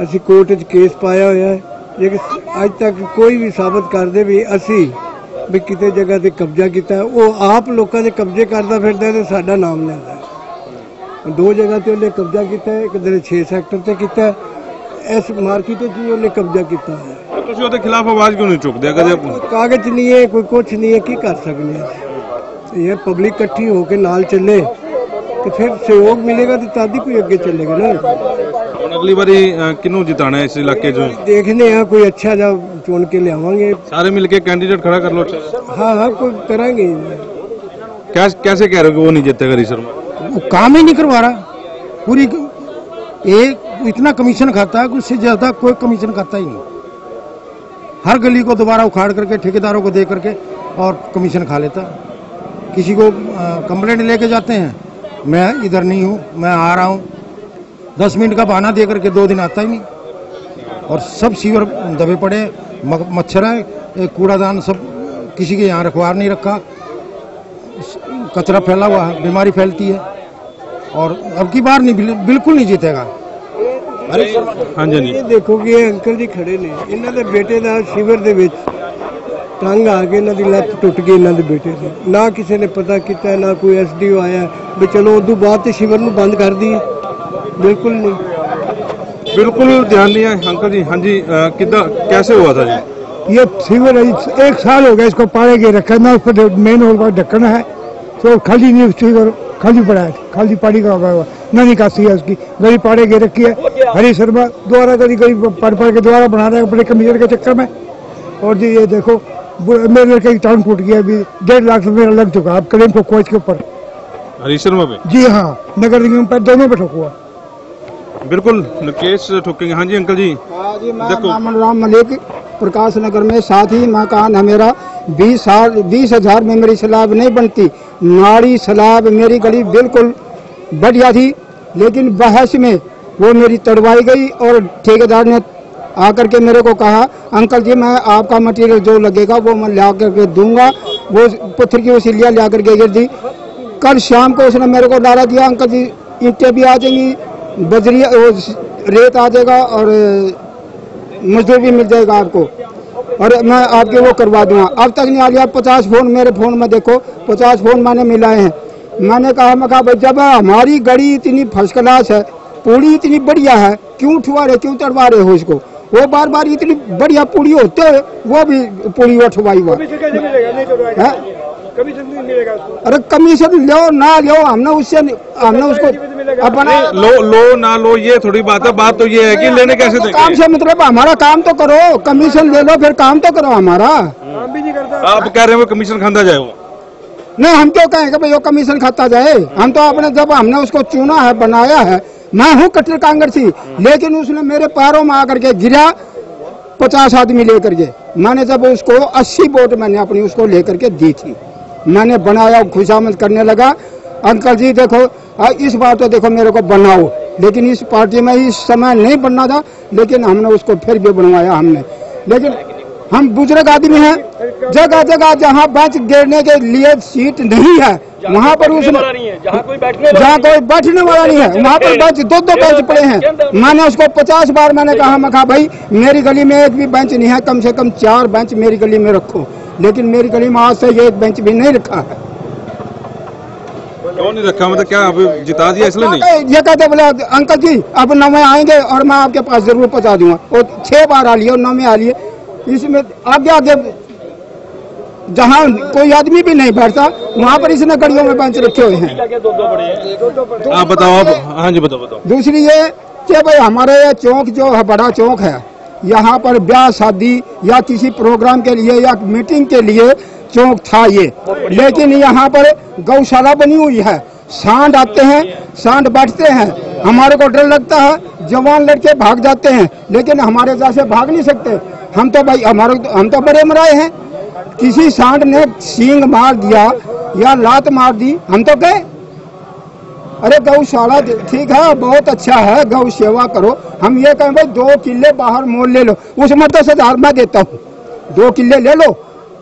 असी कोर्ट च केस पाया हुआ है, लेकिन अज तक कोई भी साबित कर दे भी असी भी किसी जगह से कब्जा किया। वो आप लोगों के कब्जे करता फिरदा तो साडा नाम लेंदा है। 2 जगह से उन्हें कब्जा किया, एक दिन 6 सैक्टर से किया, इस मार्केट भी उन्हें कब्जा किया है। तुसीं उहदे खिलाफ आवाज़ क्यों नहीं चुकदे? कागज नहीं है, कोई कुछ नहीं है, की कर सकते? ये पब्लिक इकट्ठी होकर नाल चले तो फिर सहयोग मिलेगा तो तद ही कोई अगे चलेगा ना। अगली बारी किनू जिताना है इस इलाके जो? देखने हैं, कोई अच्छा जा चुन के ले आवांगे, सारे मिलके कैंडिडेट खड़ा कर लो। हाँ कोई करांगे। कैसे कह रहे हो कि वो नहीं जीतेगा? रीसर वो काम ही नहीं करवा रहा, पूरी एक इतना कमीशन खाता है, उससे ज्यादा कोई कमीशन खाता ही नहीं। हर गली को दोबारा उखाड़ करके ठेकेदारों को दे करके और कमीशन खा लेता। किसी को कंप्लेंट लेके जाते हैं, मैं इधर नहीं हूँ, मैं आ रहा हूँ, 10 मिनट का बहाना दे करके 2 दिन आता ही नहीं। और सब सीवर दबे पड़े, मच्छर है, कूड़ादान सब किसी के यहाँ रखवार नहीं रखा, कचरा फैला हुआ है, बीमारी फैलती है। और अब की बार नहीं, बिल्कुल नहीं जीतेगा। हाँ जी, ये देखो कि ये अंकल जी खड़े ने, इन्हों के बेटे का शिविर दे विच टंग आ गए, इन्हों की लत्त टुट गई इन्हों के बेटे की। ना किसी ने पता किया, ना कोई SDO आया भी चलो उदू बाद तो शिविर में बंद कर दी, बिल्कुल नहीं, बिल्कुल ध्यान नहीं है। अंकल जी, हाँ जी, कितना कैसे हुआ था जी? ये शिविर 1 साल हो गया इसको पाड़े के रखा, ना उस पर मेन होल का ढक्कन है, तो खाली नहीं, शिविर खाली पड़ा है, खाली पाड़ी का होगा, ना निकासी है उसकी। गली पाड़े के रखी है, हरी शर्मा द्वारा गली पढ़ के द्वारा बना रहे हैं अपने कमीशन के चक्कर में। और जी ये देखो मेरे लड़के की टांग टूट गया, अभी 1.5 लाख रुपये लग चुका है क्लेम को कोच के ऊपर। हरी शर्मा पे? जी हाँ, नगर निगम पर दोनों पे ठोका। बिल्कुल केस ठोकेंगे। हाँ जी अंकल जी। हाँ जी, मैं मोहम्मद राम मलिक, प्रकाश नगर में। साथ ही मकान है मेरा 20,000 में मेरी स्लैब नहीं बनती। नाड़ी स्लैब मेरी गली बिल्कुल बढ़िया थी, लेकिन बहस में वो मेरी तड़वाई गई और ठेकेदार ने आकर के मेरे को कहा, अंकल जी मैं आपका मटेरियल जो लगेगा वो मैं ला करके दूंगा। वो पत्थर की वसीलियाँ ला करके गिर दी। कल शाम को उसने मेरे को नारा दिया, अंकल जी ईंटें भी आ जाएंगी, बजरी रेत आ जाएगा और मजदूर भी मिल जाएगा आपको, और मैं आपके वो करवा दूंगा। अब तक नहीं आ लिया। 50 फोन मेरे फोन में देखो, 50 फोन मैंने मिलाए हैं। मैंने कहा भाई जब हमारी गड़ी इतनी फर्स्ट क्लास है, पूड़ी इतनी बढ़िया है, क्यों उठवा रहे, क्यों तड़वा रहे हो इसको? वो बार बार इतनी बढ़िया पूड़ी होते हुए वो भी पूड़ी उठवाई हुआ। अरे कमीशन लो ना लो, हमने उसको अपना लो ना लो ये थोड़ी बात है। बात तो ये है कि लेने कैसे देंगे? काम से मतलब हमारा काम तो करो, कमीशन ले लो फिर काम तो करो हमारा। आप कह रहे हो कमीशन खाता जाए? वो नहीं, हम क्यों कहेंगे भाई वो कमीशन खाता जाए? हम तो अपने जब हमने उसको चुना है, बनाया है, मैं हूँ कट्टर कांग्रेसी, लेकिन उसने मेरे पैरों में आकर के गिरा 50 आदमी लेकर के। मैंने जब उसको 80 वोट मैंने अपनी उसको लेकर के दी थी, मैंने बनाया, खुशामद करने लगा, अंकल जी देखो इस बार तो देखो मेरे को बनाओ, लेकिन इस पार्टी में इस समय नहीं बनना था, लेकिन हमने उसको फिर भी बनवाया हमने। लेकिन हम बुजुर्ग आदमी हैं, जगह जगह जहाँ बेंच गिरने के लिए सीट नहीं है वहाँ पर उसने, जहाँ कोई बैठने वाला नहीं है वहाँ पर बेंच, दो बेंच पड़े हैं। मैंने उसको 50 बार मैंने कहा, मैं कहा भाई मेरी गली में एक भी बेंच नहीं है, कम से कम 4 बेंच मेरी गली में रखो, लेकिन मेरी गली में आज से एक बेंच भी नहीं रखा है। क्यों नहीं रखा? मतलब क्या अभी जिता दिया इसलिए नहीं? ये कहते बोले अंकल जी अब 9 में आएंगे और मैं आपके पास जरूर पहुंचा दूंगा, और 6 बार आ लिए और 9 में आ लिए। इसमें आगे आगे जहाँ कोई आदमी भी नहीं बैठता वहाँ पर इसने गलियों में बेंच रखे हुए हैं। आप बताओ आप। हाँ जी बताओ। दूसरी ये कि भाई हमारे ये चौक जो है बड़ा चौक है, यहाँ पर ब्याह शादी या किसी प्रोग्राम के लिए या मीटिंग के लिए चौक था ये, लेकिन यहाँ पर गौशाला बनी हुई है, सांड आते हैं, सांड बैठते हैं, हमारे को डर लगता है, जवान लड़के भाग जाते हैं, लेकिन हमारे जैसे भाग नहीं सकते। हम तो भाई हम तो बड़े मराए हैं, किसी सांड ने सींग मार दिया या लात मार दी हम तो गए। अरे गौशाला ठीक है, बहुत अच्छा है, गौ सेवा करो। हम ये कहें भाई 2 किले बाहर मोल ले लो, उसमें 10,000 मैं देता हूँ, 2 किले ले लो,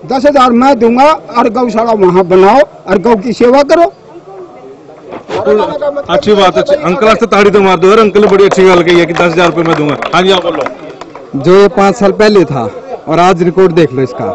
10,000 मैं दूंगा, और गौशाला वहाँ बनाओ और गौ की सेवा करो। अच्छी बात है अंकल, से ताड़ी तो मार दो यार, अंकल बड़ी अच्छी गल कही है कि 10,000 रुपये मैं दूंगा। हाँ जी आप बोलो। जो ये 5 साल पहले था और आज रिकॉर्ड देख लो इसका,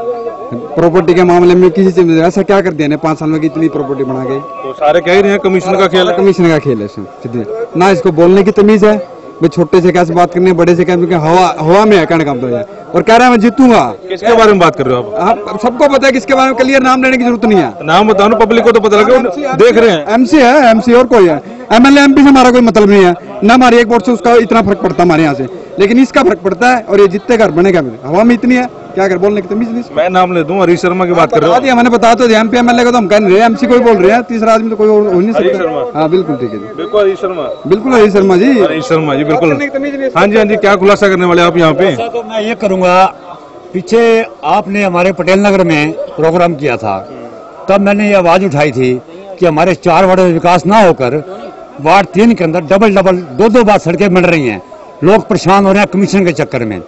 प्रॉपर्टी के मामले में किसी चीज ऐसा क्या कर दिया 5 साल में कितनी प्रॉपर्टी बना गई। तो सारे कह रहे हैं कमीशन का खेल है, कमीशन का खेल है ना, इसको बोलने की तमीज है भाई, छोटे से कैसे बात करनी है, बड़े से कैसे, हवा में है कहने का मतलब है, और कह रहा है मैं जीतूंगा। किसके बारे में बात कर रहे हो आप? सबको पता है किसके बारे में, क्लियर नाम लेने की जरूरत नहीं है। नाम बताओ ना, पब्लिक को तो पता लगे, देख रहे हैं। एमसी है, एमसी और कोई है, एमएलए एमपी से हमारा कोई मतलब नहीं है ना, हमारी एक वोट से उसका इतना फर्क पड़ता हमारे यहाँ से, लेकिन इसका फर्क पड़ता है, और ये जितने घर बनेगा हवा में इतनी है, क्या कर बोलने की तमीज नहीं। मैं नाम ले दूं, हरीश शर्मा की बात कर रहे हो। मैंने बता तो दिया, एमपी एमएलए को तो हम कह नहीं रहे, एमसी कोई बोल रहे हैं, तीसरा आदमी तो कोई हो नहीं सकता। हाँ बिल्कुल ठीक है जी, बिल्कुल हरीश शर्मा, बिल्कुल हरीश शर्मा जी, हरीश शर्मा जी बिल्कुल। हाँ जी हाँ जी, क्या खुलासा करने वाले आप यहाँ पे? तो मैं ये करूँगा, पीछे आपने हमारे पटेल नगर में प्रोग्राम किया था, तब मैंने ये आवाज उठाई थी कि हमारे 4 वार्ड में विकास ना होकर वार्ड 3 के अंदर डबल 2 बार सड़कें बन रही हैं, लोग परेशान हो रहे हैं कमीशन के चक्कर में।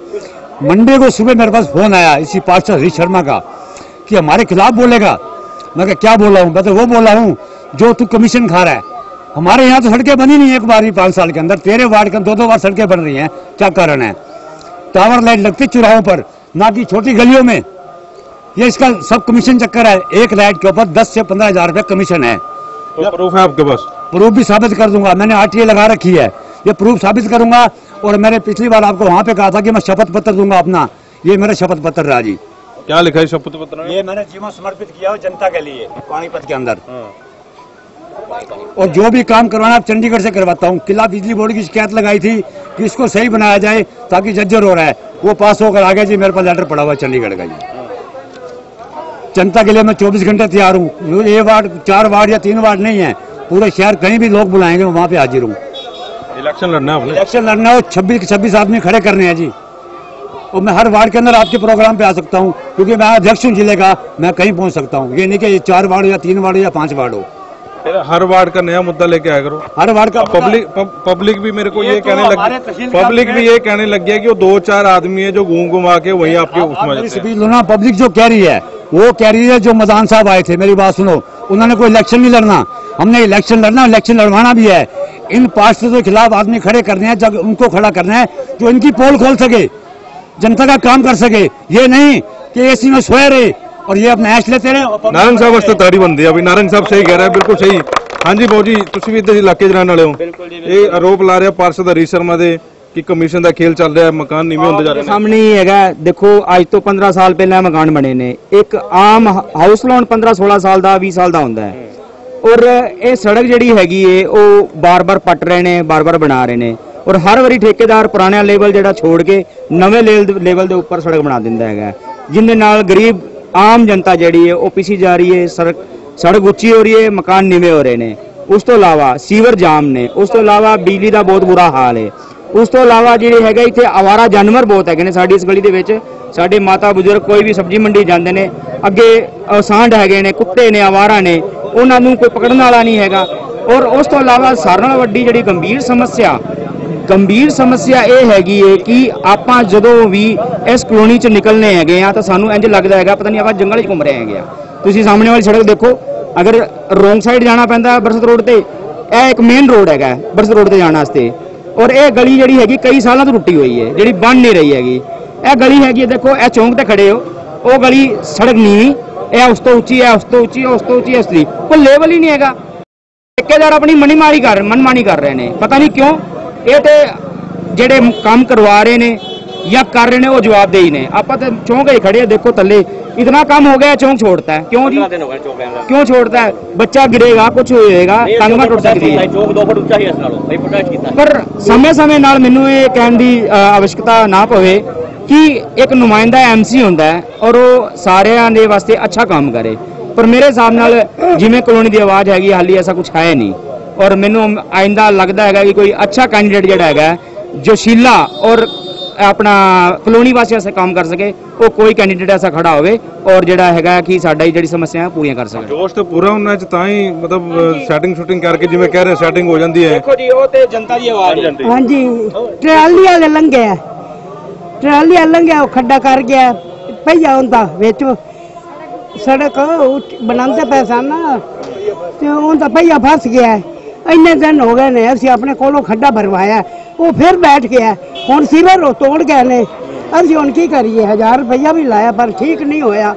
मंडे को सुबह मेरे पास फोन आया इसी पार्षद हरीश शर्मा का कि हमारे खिलाफ बोलेगा। मैं कहा क्या बोला हूँ? मैं तो वो बोला हूँ जो तू कमीशन खा रहा है। हमारे यहाँ तो सड़कें बनी नहीं एक बार भी 5 साल के अंदर, तेरे वार्ड के 2 बार सड़कें बन रही हैं, क्या कारण है? टावर लाइट लगती चौराहों पर, ना कि छोटी गलियों में। ये इसका सब कमीशन चक्कर है, एक लाइट के ऊपर 10 से 15,000 रुपये कमीशन है। तो प्रूफ है आपके पास? प्रूफ भी साबित कर दूंगा, मैंने RTA लगा रखी है, ये प्रूफ साबित करूंगा। और मैंने पिछली बार आपको वहां पे कहा था कि मैं शपथ पत्र दूंगा अपना, ये मेरा शपथ पत्र रहा जी। क्या लिखा है शपथ पत्र में? ये मैंने जीवन समर्पित किया जनता के लिए पानीपत के अंदर। और जो भी काम करवाना आप चंडीगढ़ से करवाता हूँ। किला बिजली बोर्ड की शिकायत लगाई थी कि इसको सही बनाया जाए ताकि जर्जर हो रहा है, वो पास होकर आ गया जी, मेरे पास लेटर पड़ा हुआ चंडीगढ़ का जी। जनता के लिए मैं 24 घंटे तैयार हूँ। ये वार्ड 4 वार्ड या 3 वार्ड नहीं है, पूरे शहर कहीं भी लोग बुलाएंगे वहाँ पे हाजिर हूँ। इलेक्शन लड़ना है, इलेक्शन लड़ना है, 26 आदमी खड़े करने हैं जी। और मैं हर वार्ड के अंदर आपके प्रोग्राम पे आ सकता हूँ, क्योंकि मैं अध्यक्ष हूँ जिले का, मैं कहीं पहुँच सकता हूँ। ये नहीं कि 4 वार्ड या 3 वार्ड या 5 वार्ड हो। हर वार्ड का नया मुद्दा लेके आया करो। हर वार्ड का पब्लिक भी मेरे को ये कहने लगी, पब्लिक भी ये कहने लग गया कि वो 2-4 आदमी है जो घूम घुमा के वहीं आपके उसमें। पब्लिक जो कह रही है वो कह रही है, जो मदान साहब आए थे, मेरी बात सुनो, उन्होंने कोई इलेक्शन नहीं लड़ना, हमने इलेक्शन लड़ना, इलेक्शन लड़वाना भी है। इन पार्षदों के खिलाफ आदमी खड़े करने हैं, जब उनको खड़ा करना है जो इनकी पोल खोल सके, जनता का काम कर सके। ये नहीं कि एसी में सोए रहे और ये अपना ऐश लेते रहे। नारंग साहब वास्ते ताड़ी बनती है अभी, नारंग साहब सही कह रहा है, बिल्कुल सही। हाँ जी बाबू जी, तुम भी इधर इलाके च रहने वाले हो, ये आरोप ला रहे हो पार्षद हरीश शर्मा दे कि कमीशन का खेल चल रहा है, मकान नीवे होंदे जा रहे हैं। सामने ही है, देखो आज तो 15 साल पहले मकान बने ने, एक आम हाउस लोन 15-16 साल का 20 साल का होंदा है। और ये सड़क जिहड़ी हैगी है वो बार-बार पट रहे ने, बार-बार बना रहे ने, और हर वारी ठेकेदार पुराना लेवल जिहड़ा छोड़ के नवे लेवल के उपर सड़क बना दिंदा है, जिन्हें नाल गरीब आम जनता जिहड़ी है वो पिसी जा रही है, सड़क उच्ची हो रही है, मकान नीवे हो रहे ने। उस तो इलावा सीवर जाम ने, उस तो इलावा बिजली का बहुत बुरा हाल है। ਉਸ ਤੋਂ ਇਲਾਵਾ ਜਿਹੜੇ ਹੈਗਾ ਇੱਥੇ ਆਵਾਰਾ ਜਾਨਵਰ ਬਹੁਤ ਹੈਗੇ ਨੇ ਸਾਡੀ ਇਸ ਗਲੀ ਦੇ ਵਿੱਚ। ਸਾਡੇ ਮਾਤਾ ਬਜ਼ੁਰਗ ਕੋਈ ਵੀ ਸਬਜ਼ੀ ਮੰਡੀ ਜਾਂਦੇ ਨੇ, ਅੱਗੇ ਸਾਂਢ ਹੈਗੇ ਨੇ, ਕੁੱਤੇ ਨੇ, ਆਵਾਰਾ ਨੇ, ਉਹਨਾਂ ਨੂੰ ਕੋਈ ਪਕੜਨ ਵਾਲਾ ਨਹੀਂ ਹੈਗਾ। ਔਰ ਉਸ ਤੋਂ ਇਲਾਵਾ ਸਾਰਿਆਂ ਨਾਲੋਂ ਵੱਡੀ ਜਿਹੜੀ ਗੰਭੀਰ ਸਮੱਸਿਆ ਇਹ ਹੈਗੀ ਏ ਕਿ ਆਪਾਂ ਜਦੋਂ ਵੀ ਇਸ ਕਲੋਨੀ ਚ ਨਿਕਲਨੇ ਹੈਗੇ ਆ ਤਾਂ ਸਾਨੂੰ ਇੰਜ ਲੱਗਦਾ ਹੈਗਾ ਪਤਾ ਨਹੀਂ ਆਪਾਂ ਜੰਗਲ 'ਚ ਘੁੰਮ ਰਹੇ ਹੈਗੇ ਆ। ਤੁਸੀਂ ਸਾਹਮਣੇ ਵਾਲੀ ਸੜਕ ਦੇਖੋ, ਅਗਰ ਰੋਂਗ ਸਾਈਡ ਜਾਣਾ ਪੈਂਦਾ ਬਰਸਤ ਰੋਡ ਤੇ, ਇਹ ਇੱਕ ਮੇਨ ਰੋਡ ਹੈਗਾ ਬਰਸਤ ਰੋਡ ਤੇ ਜਾਣ ਵਾਸਤੇ। ਔਰ ਇਹ ਗਲੀ ਜਿਹੜੀ ਹੈਗੀ ਕਈ ਸਾਲਾਂ ਤੋਂ ਟੁੱਟੀ ਹੋਈ ਹੈ, ਜਿਹੜੀ ਬਣ ਨਹੀਂ ਰਹੀ ਹੈਗੀ। ਇਹ ਗਲੀ ਹੈਗੀ ਦੇਖੋ, ਇਹ ਚੌਂਕ ਤੇ ਖੜੇ ਹੋ, ਉਹ ਗਲੀ ਸੜਕ ਨੀਵੀਂ, ਇਹ ਉਸ ਤੋਂ ਉੱਚੀ ਹੈ, ਉਸ ਤੋਂ ਉੱਚੀ, ਉਸ ਤੋਂ ਉੱਚੀ, ਅਸਲੀ ਕੋਈ ਲੈਵਲ ਹੀ ਨਹੀਂ ਹੈਗਾ। ਠੇਕੇਦਾਰ ਆਪਣੀ ਮਨਮਾਨੀ ਕਰ ਰਹੇ ਨੇ, ਪਤਾ ਨਹੀਂ ਕਿਉਂ। ਇਹ ਤੇ ਜਿਹੜੇ ਕੰਮ ਕਰਵਾ ਰਹੇ ਨੇ ਜਾਂ ਕਰ ਰਹੇ ਨੇ ਉਹ ਜਵਾਬਦੇਹੀ ਨੇ। ਆਪਾਂ ਤੇ ਚੌਂਕ ਹੀ ਖੜੇ ਦੇਖੋ ਥੱਲੇ, इतना काम हो गया, चौंक छोड़ता है क्यों जी? क्यों छोड़ता है? बच्चा गिरेगा, कुछ होएगा, टांगा टुट सकती है। पर समय समय नाल मैनू ये कहने की आवश्यकता ना पवे कि एक नुमाइंदा MC होंदा है और वो सारिਆਂ ਦੇ वास्ते अच्छा काम करे। पर मेरे हिसाब नाल जिवें कॉलोनी दी आवाज़ हैगी हाली ऐसा कुछ है नहीं। और मैनू आइंदा लगता है कि कोई अच्छा कैंडीडेट जिहड़ा हैगा जोशीला और अपना कॉलोनी वास्ते ऐसा काम कर सके, वो कोई कैंडीडेट ऐसा खड़ा होवे और जिहड़ा हैगा कि साडी जिहड़ी समस्या पूरी कर सके। जोश तो पूरा होना चाहिए तां ही मतलब सेटिंग शूटिंग करके जिवें कह रहे सेटिंग हो जाती है। देखो जी वो ते जनता दी आवाज़ है। हां जी, ट्राली वाले लंघे, ट्राली वाले लंघे, वो खड्डा कर गया, पहिया हुंदा विच सड़क बनांदे पे सन ते उनदा पहिया फस गया। इन्ने दिन हो गए ने असीं अपने कोलों खड्डा भरवाया, वो फिर बैठ गया। हुण सीवर तोड़ गए ने, असीं हुण की करिए? 1000 रुपया भी लाया पर ठीक नहीं होया।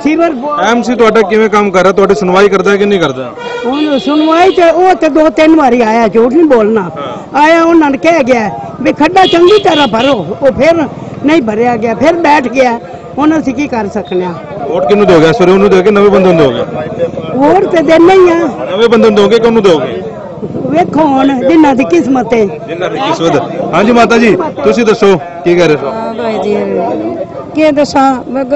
सीवर MC ਤੁਹਾਡਾ ਕਿਵੇਂ ਕੰਮ ਕਰ ਰਿਹਾ? ਤੁਹਾਡੀ ਸੁਣਵਾਈ ਕਰਦਾ ਹੈ ਕਿ ਨਹੀਂ ਕਰਦਾ? ਹੁਣ ਸੁਣਵਾਈ ਤੇ ਉਹ ਤੇ 2-3 ਵਾਰੀ ਆਇਆ, ਝੂਠ ਨਹੀਂ ਬੋਲਣਾ, ਆਇਆ ਉਹਨਾਂ ਨੇ ਕਹਿ ਗਿਆ ਵੀ ਖੱਡਾ ਚੰਗੀ ਤਰ੍ਹਾਂ ਭਰੋ, ਉਹ ਫਿਰ ਨਹੀਂ ਭਰਿਆ ਗਿਆ, ਫਿਰ ਬੈਠ ਗਿਆ। ਹੁਣ ਅਸੀਂ ਕੀ ਕਰ ਸਕਨੇ ਆ? ਵੋਟ ਕਿਹਨੂੰ ਦੋਗੇ? ਸਵੇਰੇ ਉਹਨੂੰ ਦੋਗੇ, ਨਵੇਂ ਬੰਦੇ ਨੂੰ ਦੋਗੇ? ਵੋਟ ਤੇ ਦੇਣਾ ਹੀ ਆ। ਨਵੇਂ ਬੰਦੇ ਨੂੰ ਦੋਗੇ, ਕਿਹਨੂੰ ਦੋਗੇ? ਵੇਖੋ ਹੁਣ ਜਿਨ੍ਹਾਂ ਦੀ ਕਿਸਮਤ ਹੈ। ਜਿਨ੍ਹਾਂ ਦੀ ਕਿਸਮਤ। ਹਾਂਜੀ ਮਾਤਾ ਜੀ, ਤੁਸੀਂ ਦੱਸੋ ਕੀ ਕਹਿ ਰਹੇ ਹੋ? क्या दसा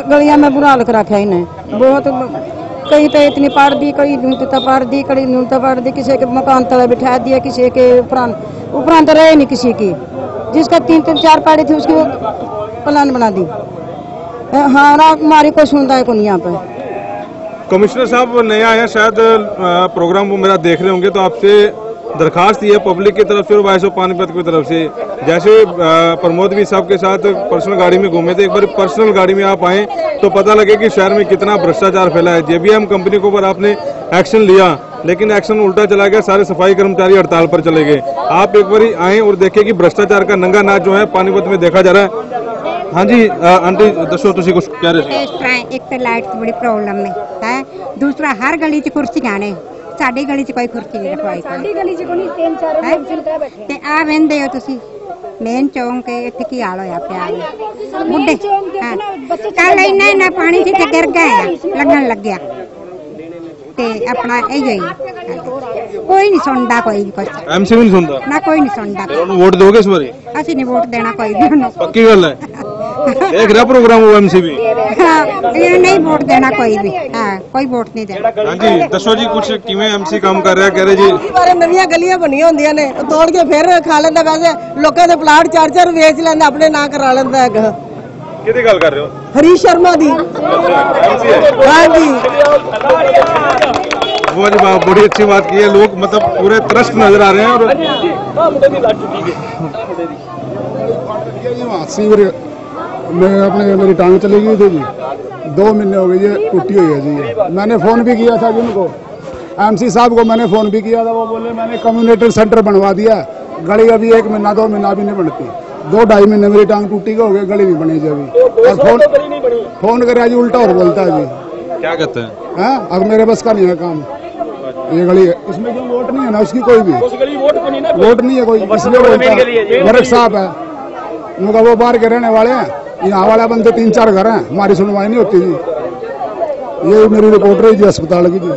गलिया में बुरा हाल कर रखा इन्हें बहुत। कहीं तो इतनी पार दी, कहीं न्यूनता पार दी, कहीं न्यूनता पार दी, किसी के मकान तले बिठा दिया, किसी के उपरांत रहे नहीं किसी की। जिसका 3-3 4 पाड़ी थी उसकी प्लान बना दी। हाँ हमारी कोई सुनता है कौन यहाँ पे। कमिश्नर साहब नया आया, शायद प्रोग्राम वो मेरा देख रहे होंगे, तो आपसे दरखास्त ये पब्लिक की तरफ से और वाइस ऑफ पानीपत की तरफ से, जैसे प्रमोद भी साहब के साथ पर्सनल गाड़ी में घूमे थे, एक बार पर्सनल गाड़ी में आप आए तो पता लगे कि शहर में कितना भ्रष्टाचार फैला है। JBM कंपनी के ऊपर आपने एक्शन लिया, लेकिन एक्शन उल्टा चला गया, सारे सफाई कर्मचारी हड़ताल पर चले गए। आप एक बार आए और देखें कि भ्रष्टाचार का नंगा नाच जो है पानीपत में देखा जा रहा है। हाँ जी आंटी दसो, तुसी कुछ कह रहे थे? एक तो लाइट की बड़ी प्रॉब्लम है, दूसरा हर गली च कुर्सियां ने, साडी गली च कोई कुर्सी नहीं रखवाई। साडी गली च कोई 3-4 ते आ वेंदे हो तुसी मेन चौंक इत्थे की हाल होया पिया बुड्ढे। कल इन्ना पानी सी ते गिर गए, लगन लग गया ते अपना यही कोई नहीं सुनता, कोई कुछ MC भी नहीं सुनता ना, कोई नहीं सुनता। वोट दोगे इस बारी? असि नहीं वोट देना कोई भी। पक्की गल है? देख रहा प्रोग्राम वो MC भी? हाँ, नहीं वोट देना कोई भी। हाँ, कोई वोट नहीं देना। हाँ जी दसो जी कुछ किवें MC काम कर रहा? कह रहे जी बारे नवीं गलियां बनियां होंदियां ने, तोड़ के फिर खा लेंदा, वैसे लोकां दे प्लाट 4-4 वेच लेंदा, अपने ना करा लेंदा है। किहदी गल कर रहे हो? हरीश शर्मा दी। हाँ जी वो जी बड़ी अच्छी बात की है, लोग मतलब पूरे त्रस्त नजर आ रहे हैं। और मैं अपने मेरी टांग चली गई थी जी, 2 महीने हो गए ये टूटी हुई है जी। मैंने फ़ोन भी किया था जिनको MC साहब को, मैंने फ़ोन भी किया था, वो बोले मैंने कम्युनिटी सेंटर बनवा दिया, गली अभी 1 महीना 2 महीना भी नहीं बनती। 2-2.5 महीने मेरी टांग टूटी हो गई, गली नहीं बनी जी अभी। और फोन करे जी उल्टा और बोलता है जी, क्या कहते हैं? अब मेरे बस का नहीं है काम। ये गली है, इसमें जो वोट नहीं है ना उसकी, कोई भी वोट नहीं है कोई, इसलिए वर्क साहब है उनका, वो बाहर के रहने वाले हैं, यहाँ वाले बंदे 3-4 घर हैं, हमारी सुनवाई नहीं होती जी। ये मेरी रिपोर्ट रही जी अस्पताल की जी।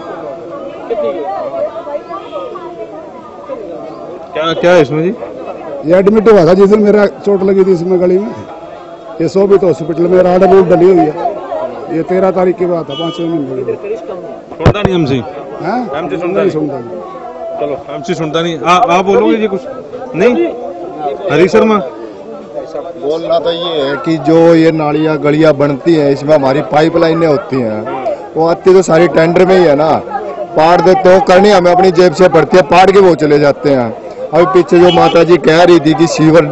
क्या है इसमें जी? ये एडमिट हुआ था जिस दिन मेरा चोट लगी थी इसमें गली में, ये सोबित हॉस्पिटल में राडा बोर्ड डली हुई है। ये 13 तारीख की बात है, 5वें महीने। सुनता नहीं MC? MC सुनता नहीं? चलो MC सुनता नहीं। आप बोलोगे जी कुछ? नहीं हरीश शर्मा, बोलना तो ये है कि जो ये नालियाँ गलियाँ बनती हैं इसमें हमारी पाइपलाइनें होती हैं, वो आती तो सारी टेंडर में ही है ना। पाड़ दे तो करनी हमें अपनी जेब से पड़ती है, पाड़ के वो चले जाते हैं। अभी पीछे जो माता जी कह रही थी कि सीवर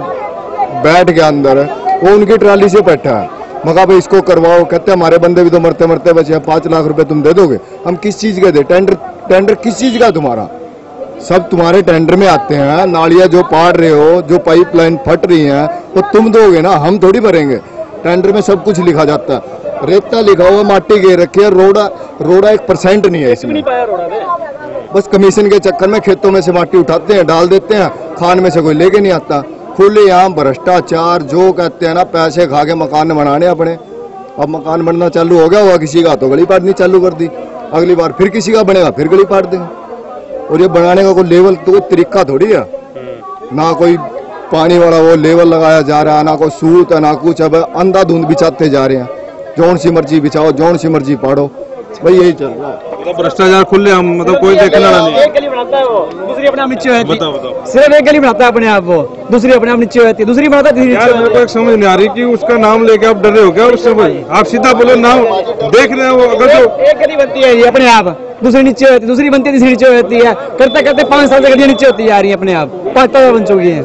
बैठ गया अंदर, वो उनकी ट्राली से बैठा है। मगर भाई इसको करवाओ, कहते हैं हमारे बंदे भी तो मरते मरते बचे हैं, 5 लाख रुपए तुम दे दोगे। हम किस चीज के दे? टेंडर किस चीज का? तुम्हारा सब तुम्हारे टेंडर में आते हैं। नालियाँ जो पाड़ रहे हो, जो पाइपलाइन फट रही हैं, वो तुम दोगे ना, हम थोड़ी भरेंगे। टेंडर में सब कुछ लिखा जाता है, रेता लिखा हुआ, माटी घेर रखी है, रोड़ा 1% नहीं है इसमें। बस कमीशन के चक्कर में खेतों में से माटी उठाते हैं, डाल देते हैं, खान में से कोई लेके नहीं आता। खुलेआम भ्रष्टाचार, जो कहते हैं ना, पैसे खा के मकान बनाने अपने। अब मकान बनना चालू हो गया होगा किसी का, तो गली पाटनी चालू कर दी, अगली बार फिर किसी का बनेगा, फिर गली पाट देंगे। और ये बनाने का कोई लेवल तो तरीका थोड़ी है ना, कोई पानी वाला वो लेवल लगाया जा रहा है, ना कोई सूत है ना कुछ। अब अंधाधुंध बिछाते जा रहे हैं, जौन सी मर्जी बिछाओ, जौन सी मर्जी पाड़ो, भाई यही चल रहा है। मतलब भ्रष्टाचार खुले हम, मतलब कोई देखने वाला नहीं। एक गली बनाता है वो, दूसरी अपने आप नीचे होती है। बताओ। सिर्फ एक गली बनाता है अपने आप, वो दूसरी अपने आप नीचे होती है, दूसरी बनाता है, यार मेरे को एक समझ नहीं आ रही कि उसका नाम लेके आप डरे हो क्या उससे? भाई आप सीधा बोलो नाम, देख रहे हैं वो। अगर जो एक गली बनती है ये अपने आप, दूसरी नीचे होती है, दूसरी बनती है, तीसरी नीचे होती है, करते करते 5 साल से गलियां नीचे होती जा रही है अपने आप, 5 तक बन चुकी है।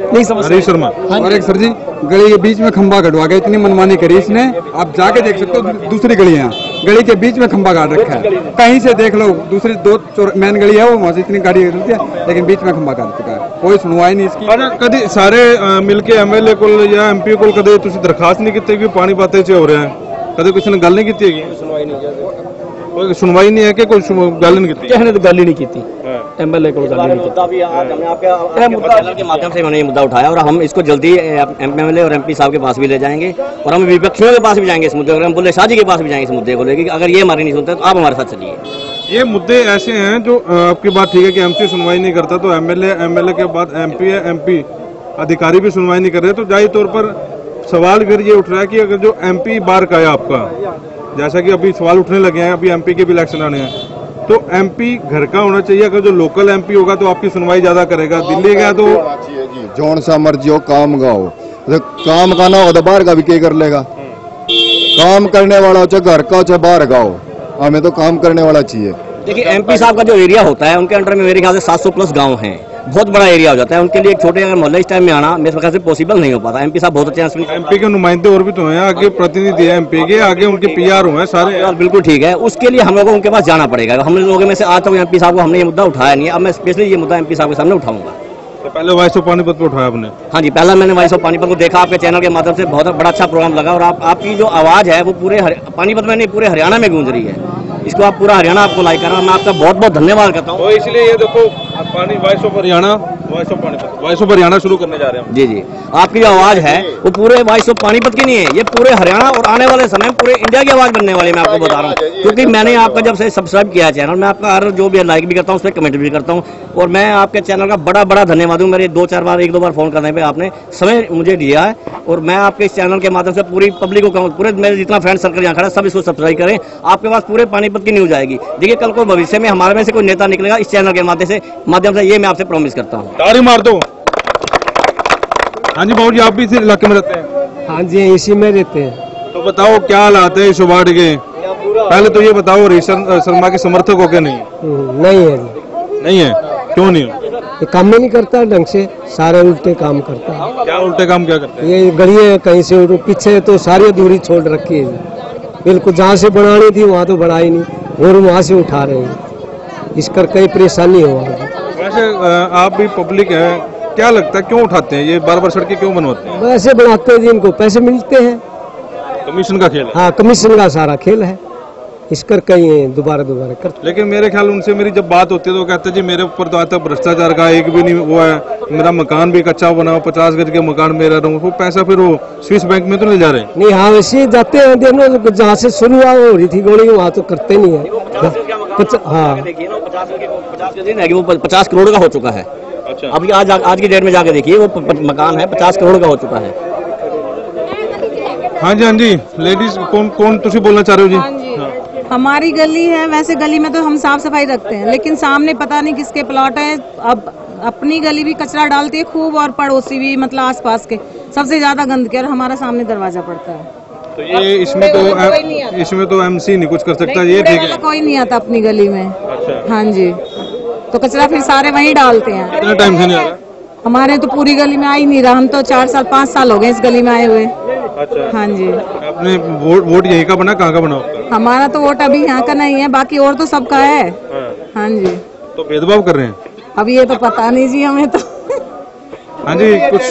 नहीं समझ। हरीश शर्मा, और एक सर जी, गली के बीच में खंबा गड़वा के इतनी मनमानी करी इसने, आप जाके देख सकते हो। दूसरी गली है, गली के बीच में खंबा गाड़ रखा है, कहीं से देख लो। दूसरी 2 मेन गली है, वो वहाँ से इतनी गाड़ी चलती है, लेकिन बीच में खंबा गाड़ चुका है, कोई सुनवाई नहीं इसकी। और कभी सारे मिलके एमएलए को या एमपी को कदे तुसी दरखास्त नहीं की कि पानी पाते चे हो रहे हैं? कदे किसी ने गल नहीं की? कोई सुनवाई नहीं है कि कोई गल नहीं की? किसी ने तो गल ही नहीं की, एमएलए को गल नहीं की। चैनल के माध्यम से मैंने ये मुद्दा उठाया और हम इसको जल्दी एमएलए और एमपी साहब के पास भी ले जाएंगे और हम विपक्षियों के पास भी जाएंगे इस मुद्दे को। हम बुल्ले शाह जी के पास भी जाएंगे इस मुद्दे को लेकर, अगर ये हमारी नहीं सुनते तो आप हमारे साथ चलिए। ये मुद्दे ऐसे हैं जो आपकी बात ठीक है कि एमपी सुनवाई नहीं करता, तो एमएलए के बाद एमपी है, एमपी अधिकारी भी सुनवाई नहीं कर रहे। तो जाहिर तौर पर सवाल फिर ये उठ रहा है कि अगर जो एमपी बार का है आपका, जैसा कि अभी सवाल उठने लगे हैं, अभी एमपी के भी इलेक्शन आने हैं, तो एमपी घर का होना चाहिए। अगर जो लोकल एमपी होगा तो आपकी सुनवाई ज्यादा करेगा। दिल्ली गया तो जौन सा मर्जी हो काम का हो, काम का ना हो तो बाहर का भी क्या कर लेगा। काम करने वाला हो, चाहे घर का हो चाहे बाहर का हो, हमें तो काम करने वाला चाहिए। देखिए एमपी साहब का जो एरिया होता है उनके अंडर में मेरे ख्याल से 700+ गांव हैं, बहुत बड़ा एरिया हो जाता है उनके लिए। एक छोटे अगर मोहल्ले इस टाइम में आना मेरे ख्याल से पॉसिबल नहीं हो पाता। एमपी साहब बहुत अच्छे हैं, एमपी के नुमाइंदे और भी तो हैं, आगे प्रतिनिधि है एमपी के, आगे उनके पीआर हुए हैं सारे। बिल्कुल ठीक है, उसके लिए हम लोगों को उनके पास जाना पड़ेगा। हम लोगों में से आज तक एमपी साहब को हमने ये मुद्दा उठाया नहीं है, अब मैं स्पेशली ये मुद्दा एमपी साहब के सामने उठाऊंगा। तो पहले वॉइस ऑफ पानीपत पे उठाया आपने? हाँ जी, पहला मैंने वॉइस ऑफ पानीपत को देखा आपके चैनल के माध्यम से, बहुत बड़ा अच्छा प्रोग्राम लगा और आपकी जो आवाज़ है वो पूरे पानीपत में नहीं पूरे हरियाणा में गूंज रही है। इसको आप पूरा हरियाणा आपको लाइक कर रहा हूँ, मैं आपका बहुत बहुत धन्यवाद करता हूँ। तो इसलिए ये देखो पानी voice of Haryana, voice of Panipat, voice of Haryana शुरू करने जा रहे हैं। जी जी, आपकी जो आवाज़ है वो पूरे वॉइस ऑफ पानीपत की नहीं है, ये पूरे हरियाणा और आने वाले समय में पूरे इंडिया की आवाज़ बनने वाली है। मैं आपको बता रहा हूँ, क्योंकि मैंने आपका जब से सब्सक्राइब किया है चैनल, मैं आपका हर जो भी लाइक भी करता हूँ, उस पर कमेंट भी करता हूँ और मैं आपके चैनल का बड़ा बड़ा धन्यवाद हूँ। मेरे 2-4 बार 1-2 बार फोन करने पर आपने समय मुझे दिया है और मैं आपके इस चैनल के माध्यम से पूरी पब्लिक को कहूँ, पूरे मेरे जितना फ्रेंड सर्कल यहाँ खड़ा सब इसको सब्सक्राइब करें। आपके पास पूरे पानीपत की न्यूज़ आएगी। देखिए कल को भविष्य में हमारे में से कोई नेता निकलेगा इस चैनल के माध्यम से, ये मैं आपसे प्रॉमिस करता हूँ। ताली मार दो। हाँ जी बाबू जी, आप भी इसी इलाके में रहते हैं? हाँ जी, इसी में रहते हैं। तो बताओ क्या हालात है इस वार्ड के? पहले तो ये बताओ हरीश शर्मा के समर्थक हो के नहीं? नहीं है जी। नहीं है? क्यों नहीं? ये काम ही नहीं करता ढंग से, सारे उल्टे काम करता है। क्या उल्टे काम क्या करते हैं? ये गलियां कहीं से पीछे तो सारी अधूरी छोड़ रखी है, बिल्कुल जहाँ से बनानी थी वहाँ तो बनाई नहीं और वहाँ से उठा रहे हैं, इस कर कई परेशानी हो। वैसे आप भी पब्लिक है, क्या लगता है क्यों उठाते हैं ये बार बार सड़कें क्यों बनवाते हैं? वैसे बनाते हैं जी, इनको पैसे मिलते हैं, कमीशन का खेल है। हाँ, कमीशन का सारा खेल है, इस कर कहीं दोबारा करते। लेकिन मेरे ख्याल उनसे मेरी जब बात होती है तो कहते हैं जी मेरे ऊपर तो आज तक भ्रष्टाचार का एक भी नहीं वो है, मेरा मकान भी कच्चा बना, 50 गज के मकान में रह रहा हूँ, वो पैसा फिर वो स्विस बैंक में तो ले जा रहे हैं? नहीं, हाँ वैसे जाते हैं, देखो जहाँ से शुरुआत हो रही थी गोली वहाँ तो करते नहीं है। हाँ, 50 करोड़ का हो चुका है। अच्छा। अभी आज की डेट में जाके देखिए वो मकान है 50 करोड़ का हो चुका है। हाँ जी, लेडीज कौन तुसी बोलना चाह रहे हो जी? हमारी गली है, वैसे गली में तो हम साफ सफाई रखते हैं, लेकिन सामने पता नहीं किसके प्लॉट है। अब अपनी गली भी कचरा डालती है खूब और पड़ोसी भी, मतलब आसपास के सबसे ज्यादा गंदगी, और हमारा सामने दरवाजा पड़ता है। तो ये इसमें तो एमसी नहीं कुछ कर सकता, ये ठीक है। कोई नहीं आता अपनी गली में। अच्छा। हाँ जी, तो कचरा फिर सारे वहीं डालते हैं। कितना टाइम से नहीं आ रहा? हमारे तो पूरी गली में आ ही नहीं रहा, हम तो 4 साल 5 साल हो गए इस गली में आए हुए। अच्छा। हाँ जी। आपने वोट यहीं का बना, कहाँ का बना? हमारा तो वोट अभी यहाँ का नहीं है, बाकी और तो सबका है। हाँ जी। तो भेदभाव कर रहे हैं? अब ये तो पता नहीं जी हमें तो। हाँ जी, कुछ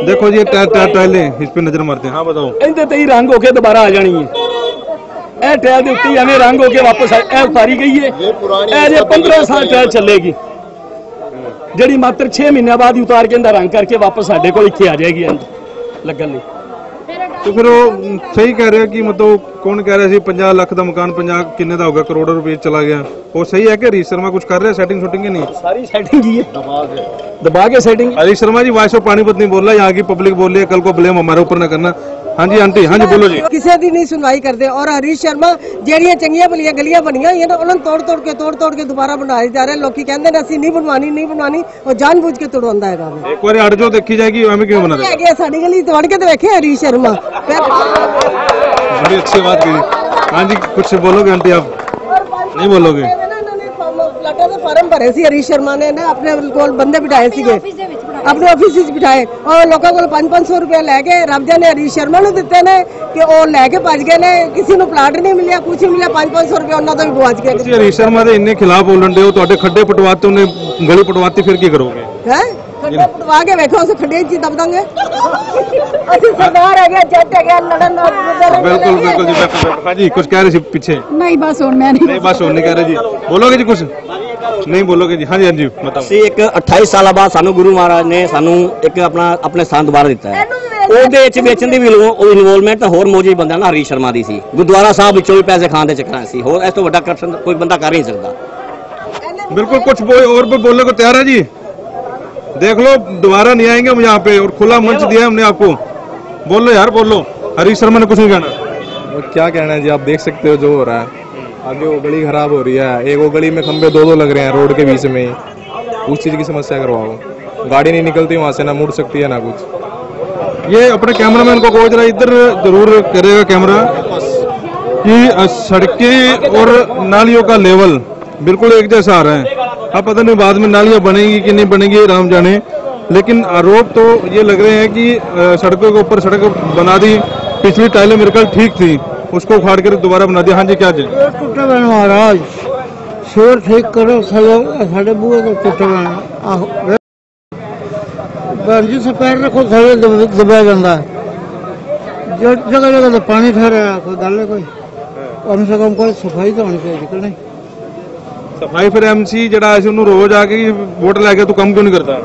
देखो जी, टाइलें इस पे नजर मारते हैं। हाँ बताओ। इनते तो ही रंग होके दोबारा आ जानी है। ए टाइल दे उत्ते हमें रंग होके वापस उतारी गई है। ये 15 साल टाइल चलेगी, जड़ी मात्र 6 महीने बाद ही उतार के अंदर रंग करके वापस साढ़े को इत्थे आ जाएगी लगन नहीं। तो फिर वो सही कह रहे हैं कि मतलब कौन कह रहा है 50 लाख का मकान 50 किन्ने का होगा, करोड़ों रुपए चला गया, वो सही है कि हरीश शर्मा कुछ कर रहे हैं सेटिंग शूटिंग की? नहीं, सारी सेटिंग की है, दबा के setting. Harish Sharma ji voice of Panipat नहीं बोल रहा, यहाँ की पब्लिक बोल रही है, कल को ब्लेम हमारे ऊपर न करना। हाँ जी आंटी, हाँ जी बोलो जी। किसी की नहीं सुनवाई करते, और हरीश शर्मा जेड़ियां चंगियां भलियां गलियां बनियां होईयां ना उन्होंने तोड़ के दोबारा बनाए जा रहे। लोग कहते हैं असं नहीं बनवानी, और जानबूझ के तोड़वांदा है। एक बार अड़ जो देखी जाएगी हमें क्यों बना देगा? साडी गली तोड़ के तो देखे हरीश शर्मा। बड़ी अच्छी बात की। हाँ जी, कुछ बोलोगे आंटी? आप नहीं बोलोगे? फार्म भरे सी हरीश शर्मा ने ना, अपने कोल बंदे बिठाए सी, अपने ऑफिस बिठाए, और लोगों को 500 रुपया लैके रब जाने हरीश शर्मा ने दिते ने कि वो लैके भज गए ने। किसी को प्लाट नहीं मिलिया, कुछ नहीं मिलिया, 500 रुपया उन्होंने तो भी गवाच गया। ਤੁਸੀਂ ਹਰੀਸ਼ शर्मा ਦੇ ਇੰਨੇ ਖਿਲਾਫ ਬੋਲਣ ਦੇ ਹੋ, ਤੁਹਾਡੇ ਖੱਡੇ ਪਟਵਾਤੇ ਉਹਨੇ ਗਲੀ ਪਟਵਾਤੀ, ਫਿਰ ਕੀ ਕਰੋਗੇ? हैं खड्डे पटवा के देखो, उसे खड्डे च दब देंगे। असि सरदार है गया, जट है गया, लड़न बिल्कुल बिल्कुल जी। हाँ जी, कुछ कह रहे थे पीछे? नहीं बस और मैं नहीं बस और नहीं कह रहे जी। बोलोगे जी कुछ? नहीं बोलोगे जी? हाँ जी, हाँ जी बताओ। एक 28 साल बाद सानू गुरु महाराज ने सानू एक अपने स्थान दोबारा दिता है। ਉਹਦੇ ਵਿੱਚ ਵੇਚਣ ਦੀ ਵੀ ਇਨਵੋਲਵਮੈਂਟ ਤਾਂ ਹੋਰ ਮੌਜੀ ਬੰਦਿਆਂ ਨਾਲ ਹਰੀਸ਼ ਸ਼ਰਮਾ ਦੀ ਸੀ। ਗੁਰਦੁਆਰਾ ਸਾਹਿਬ ਵਿੱਚੋਂ ਵੀ ਪੈਸੇ ਖਾਣ ਦੇ ਚੱਕਰਾਂ ਸੀ। ਹੋਰ ਇਸ ਤੋਂ ਵੱਡਾ ਕਰਪਸ਼ਨ ਕੋਈ ਬੰਦਾ ਕਰ ਨਹੀਂ ਸਕਦਾ। बिल्कुल कुछ और भी बोलने को तैयार है जी? देख लो, दोबारा नहीं आएंगे हम यहाँ पे, और खुला मंच दिया है हमने आपको। बोलो यार, बोलो। हरीश शर्मा ने कुछ नहीं कहना। वो क्या कहना है जी, आप देख सकते हो जो हो रहा है। आगे वो गली खराब हो रही है, एक वो गली में खंबे 2-2 लग रहे हैं रोड के बीच में, उस चीज की समस्या करवाओ। गाड़ी नहीं निकलती वहां से, ना मुड़ सकती है ना कुछ। ये अपने कैमरामैन को जरा इधर जरूर करेगा कैमरा, कि सड़कें और नालियों का लेवल बिल्कुल एक जैसा आ रहा है। अब पता नहीं बाद में नालियां बनेगी कि नहीं बनेगी, राम जाने, लेकिन आरोप तो ये लग रहे हैं कि सड़कों के ऊपर सड़क बना दी, पिछली टाइलें मेरे ख्याल ठीक थी, उसको उखाड़ कर दोबारा बना दिया। हाँ जी, क्या जी? महाराज शोर ठीक करो, साढ़े बुए को टूटे जी से पैर रखो, थोड़े दबाया जाता है। जगह जगह तो पानी ठहरा, कोई गल है कोई? कम से कम कोई सफाई तो होनी चाहिए कि नहीं? सफाई फिर एमसी जड़ा है उन्होंने रोज आके वोट लैके तो कम क्यों नहीं करता?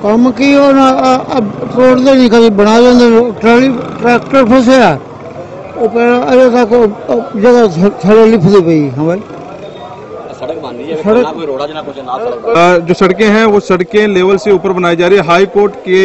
कम की अब तोड़ते नहीं, कभी बना देंगे। ट्रैक्टर फंसे अजे तक जगह थले लिखती पई हमारी जो सड़कें हैं वो सड़कें लेवल से ऊपर बनाई जा रही है। हाई कोर्ट के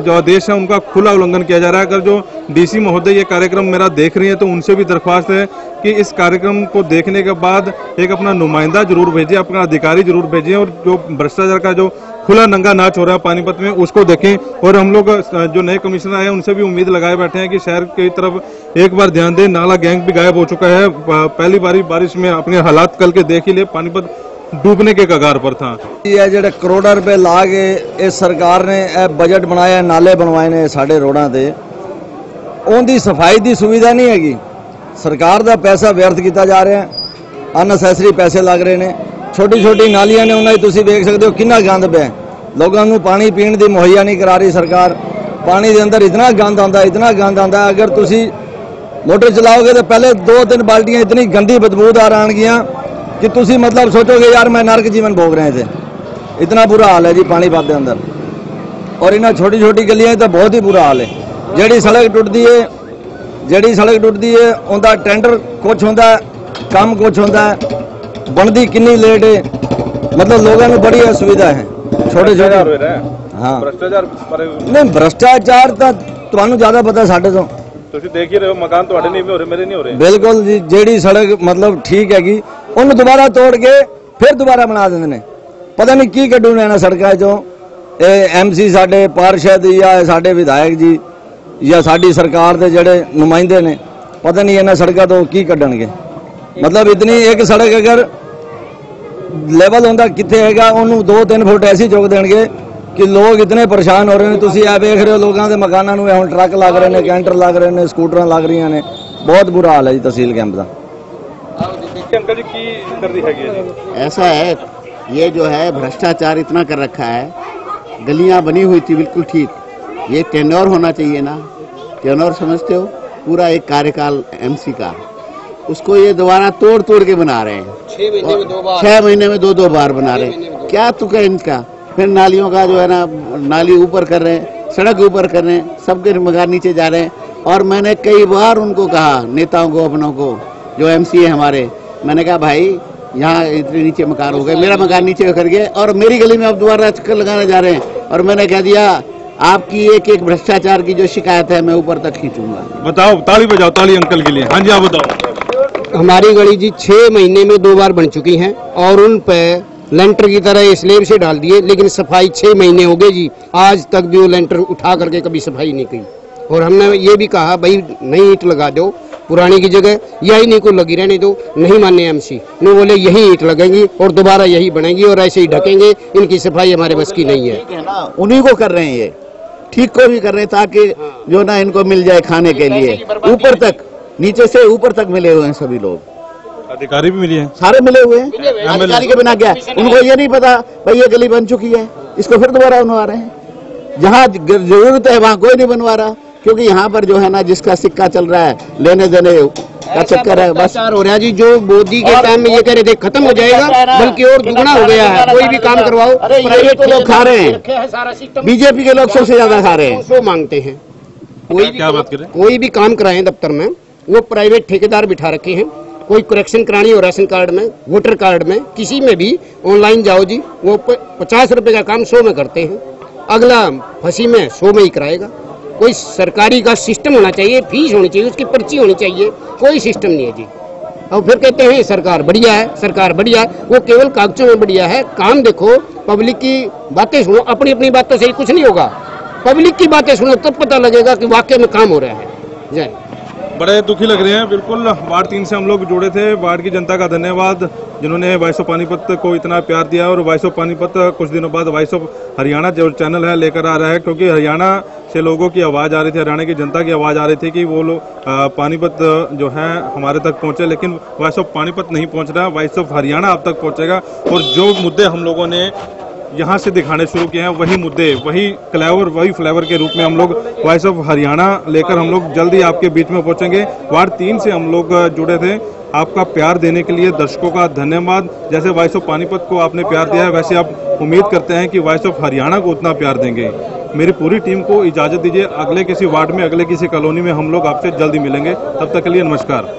जो आदेश है उनका खुला उल्लंघन किया जा रहा है। अगर जो डीसी महोदय ये कार्यक्रम मेरा देख रही हैं तो उनसे भी दरख्वास्त है कि इस कार्यक्रम को देखने के बाद एक अपना नुमाइंदा जरूर भेजें, अपना अधिकारी जरूर भेजें, और जो भ्रष्टाचार का जो खुला नंगा नाच हो रहा है पानीपत में उसको देखें। और हम लोग जो नए कमिश्नर आए उनसे भी उम्मीद लगाए बैठे हैं कि शहर की तरफ एक बार ध्यान दें। नाला गैंग भी गायब हो चुका है, पहली बारी बारिश में अपने हालात कल के देख ही लिए, पानीपत डूबने के कगार पर था। ये जेडे करोड़ों रुपए ला के इस सरकार ने बजट बनाया, नाले बनवाए ने साढ़े रोडों से, उनकी सफाई की सुविधा नहीं हैगी। सरकार का पैसा व्यर्थ किया जा रहा है, अननैसेसरी पैसे लग रहे हैं। छोटी छोटी नालियां ने उन्हें तुम देख सकते हो कितना गंद पे, लोगों को पानी पीने की मुहैया नहीं करा रही सरकार। पानी के अंदर इतना गंद आता, इतना गंद आता, अगर तुम मोटर चलाओगे तो पहले 2-3 बाल्टियां इतनी गंदी बदबूदार आनगियां कि तुम मतलब सोचोगे यार मैं नरक जीवन भोग रहे थे। इतना बुरा हाल है जी पानीपत के अंदर, और इन्हें छोटी छोटी गलियां तो बहुत ही बुरा हाल है। जेड़ी सड़क टुटती है उनका टेंडर कुछ होंदा है, काम कुछ होंदा है, बनती कितनी लेट है, मतलब लोगों को बड़ी असुविधा है। छोटे छोटे हाँ नहीं भ्रष्टाचार तो तुहानू ज्यादा पता साढ़े तो देख ही रहे हो, मकान तो नहीं हो रहे, मेरे नहीं हो रहे। बिल्कुल जी, जेड़ी सड़क मतलब ठीक हैगी उन्हें दोबारा तोड़ के फिर दोबारा बना देंगे। पता नहीं की कड्डू ने सड़कों चो MC साडे पार्षद या साडे विधायक जी या साडी सरकार के जड़े नुमाइंदे ने पता नहीं इन्होंने सड़कों तो की कड्डणगे। मतलब इतनी एक सड़क अगर लेवल होंदा कित्थे हैगा उन्होंने 2-3 फुट ऐसी चुक देंगे कि लोग इतने परेशान हो रहे हैं। तुसीं आ देख रहे हो लोगों के मकानों में हुण ट्रक लग रहे हैं, कैंटर लग रहे हैं, स्कूटर लग रही ने, बहुत बुरा हाल है जी तहसील कैंप का। अंकल जी की दर्दी है ऐसा है, ये जो है भ्रष्टाचार इतना कर रखा है, गलियां बनी हुई थी बिल्कुल ठीक, ये टेन्योर होना चाहिए ना, टेन्योर समझते हो, पूरा एक कार्यकाल MC का, उसको ये दोबारा तोड़ के बना रहे हैं। 6 महीने में 2 बार बना रहे हैं। क्या तुक है इनका? फिर नालियों का जो है ना, नाली ऊपर कर रहे हैं, सड़क ऊपर कर रहे हैं, सबके मकान नीचे जा रहे हैं। और मैंने कई बार उनको कहा, नेताओं को, अपनों को, जो MC है हमारे, मैंने कहा भाई यहाँ इतने नीचे मकान हो गए, मेरा मकान नीचे कर गया और मेरी गली में अब दोबारा चक्कर लगाने जा रहे हैं। और मैंने कह दिया आपकी एक भ्रष्टाचार की जो शिकायत है मैं ऊपर तक खींचूंगा। बताओ, ताली बजाओ, ताली अंकल के लिए। हाँ जी, आप बताओ। हमारी गली जी 6 महीने में 2 बार बन चुकी हैं और उन पे लेंटर की तरह स्लेब से डाल दिए, लेकिन सफाई 6 महीने हो गए जी, आज तक भी वो लेंटर उठा करके कभी सफाई नहीं की। और हमने ये भी कहा भाई नई ईंट लगा दो, पुरानी की जगह यही नहीं को लगी रहने दो। नहीं माने MC, नहीं बोले यही ईंट लगेंगी और दोबारा यही बनेंगी और ऐसे ही ढकेंगे, इनकी सफाई हमारे बस की नहीं है। उन्हीं को कर रहे हैं, ये ठीक को भी कर रहे हैं ताकि जो ना इनको मिल जाए खाने के लिए, ऊपर तक, नीचे से ऊपर तक मिले हुए हैं सभी लोग, अधिकारी भी मिले हैं, सारे मिले हुए हैं। अधिकारी के बिना क्या, उनको ये नहीं पता भाई ये गली बन चुकी है, इसको फिर दोबारा बनवा रहे हैं। जहाँ जरूरत है वहाँ कोई नहीं बनवा रहा, क्योंकि यहाँ पर जो है ना जिसका सिक्का चल रहा है, लेने देने का चक्कर है, बस हो रहा है जी। जो मोदी के टाइम में ये कह रहे थे खत्म हो जाएगा, बल्कि और दुगना हो गया है। कोई भी काम करवाओ, प्राइवेट तो लोग खा रहे हैं, BJP के लोग सबसे ज्यादा खा रहे हैं, वो मांगते हैं। कोई भी काम कराएं दफ्तर में, वो प्राइवेट ठेकेदार बिठा रखे हैं। कोई करेक्शन करानी हो राशन कार्ड में, वोटर कार्ड में, किसी में भी ऑनलाइन जाओ जी, वो 50 रुपए का काम 100 में करते हैं, अगला फंसी में 100 में ही कराएगा। कोई सरकारी का सिस्टम होना चाहिए, फीस होनी चाहिए, उसकी पर्ची होनी चाहिए, कोई सिस्टम नहीं है जी। और फिर कहते हैं सरकार बढ़िया है, सरकार बढ़िया है, वो केवल कागजों में बढ़िया है। काम देखो, पब्लिक की बातें सुनो, अपनी अपनी बातों से ही कुछ नहीं होगा, पब्लिक की बातें सुनो तब पता लगेगा कि वाकई में काम हो रहा है। जय। बड़े दुखी लग रहे हैं। बिल्कुल वार्ड 3 से हम लोग जुड़े थे। वार्ड की जनता का धन्यवाद जिन्होंने वॉइस ऑफ पानीपत को इतना प्यार दिया। और वॉइस ऑफ पानीपत कुछ दिनों बाद वॉइस ऑफ हरियाणा जो चैनल है लेकर आ रहा है, क्योंकि हरियाणा से लोगों की आवाज़ आ रही थी, हरियाणा की जनता की आवाज़ आ रही थी कि वो लोग पानीपत जो है हमारे तक पहुँचे, लेकिन वॉइस ऑफ पानीपत नहीं पहुँच रहा, वॉइस ऑफ हरियाणा अब तक पहुँचेगा। और जो मुद्दे हम लोगों ने यहाँ से दिखाने शुरू किए हैं, वही मुद्दे, वही फ्लेवर के रूप में हम लोग वॉइस ऑफ हरियाणा लेकर हम लोग जल्दी आपके बीच में पहुँचेंगे। वार्ड 3 से हम लोग जुड़े थे। आपका प्यार देने के लिए दर्शकों का धन्यवाद। जैसे वॉइस ऑफ पानीपत को आपने प्यार दिया है, वैसे आप उम्मीद करते हैं कि वॉइस ऑफ हरियाणा को उतना प्यार देंगे। मेरी पूरी टीम को इजाज़त दीजिए। अगले किसी वार्ड में, अगले किसी कॉलोनी में हम लोग आपसे जल्दी मिलेंगे। तब तक के लिए नमस्कार।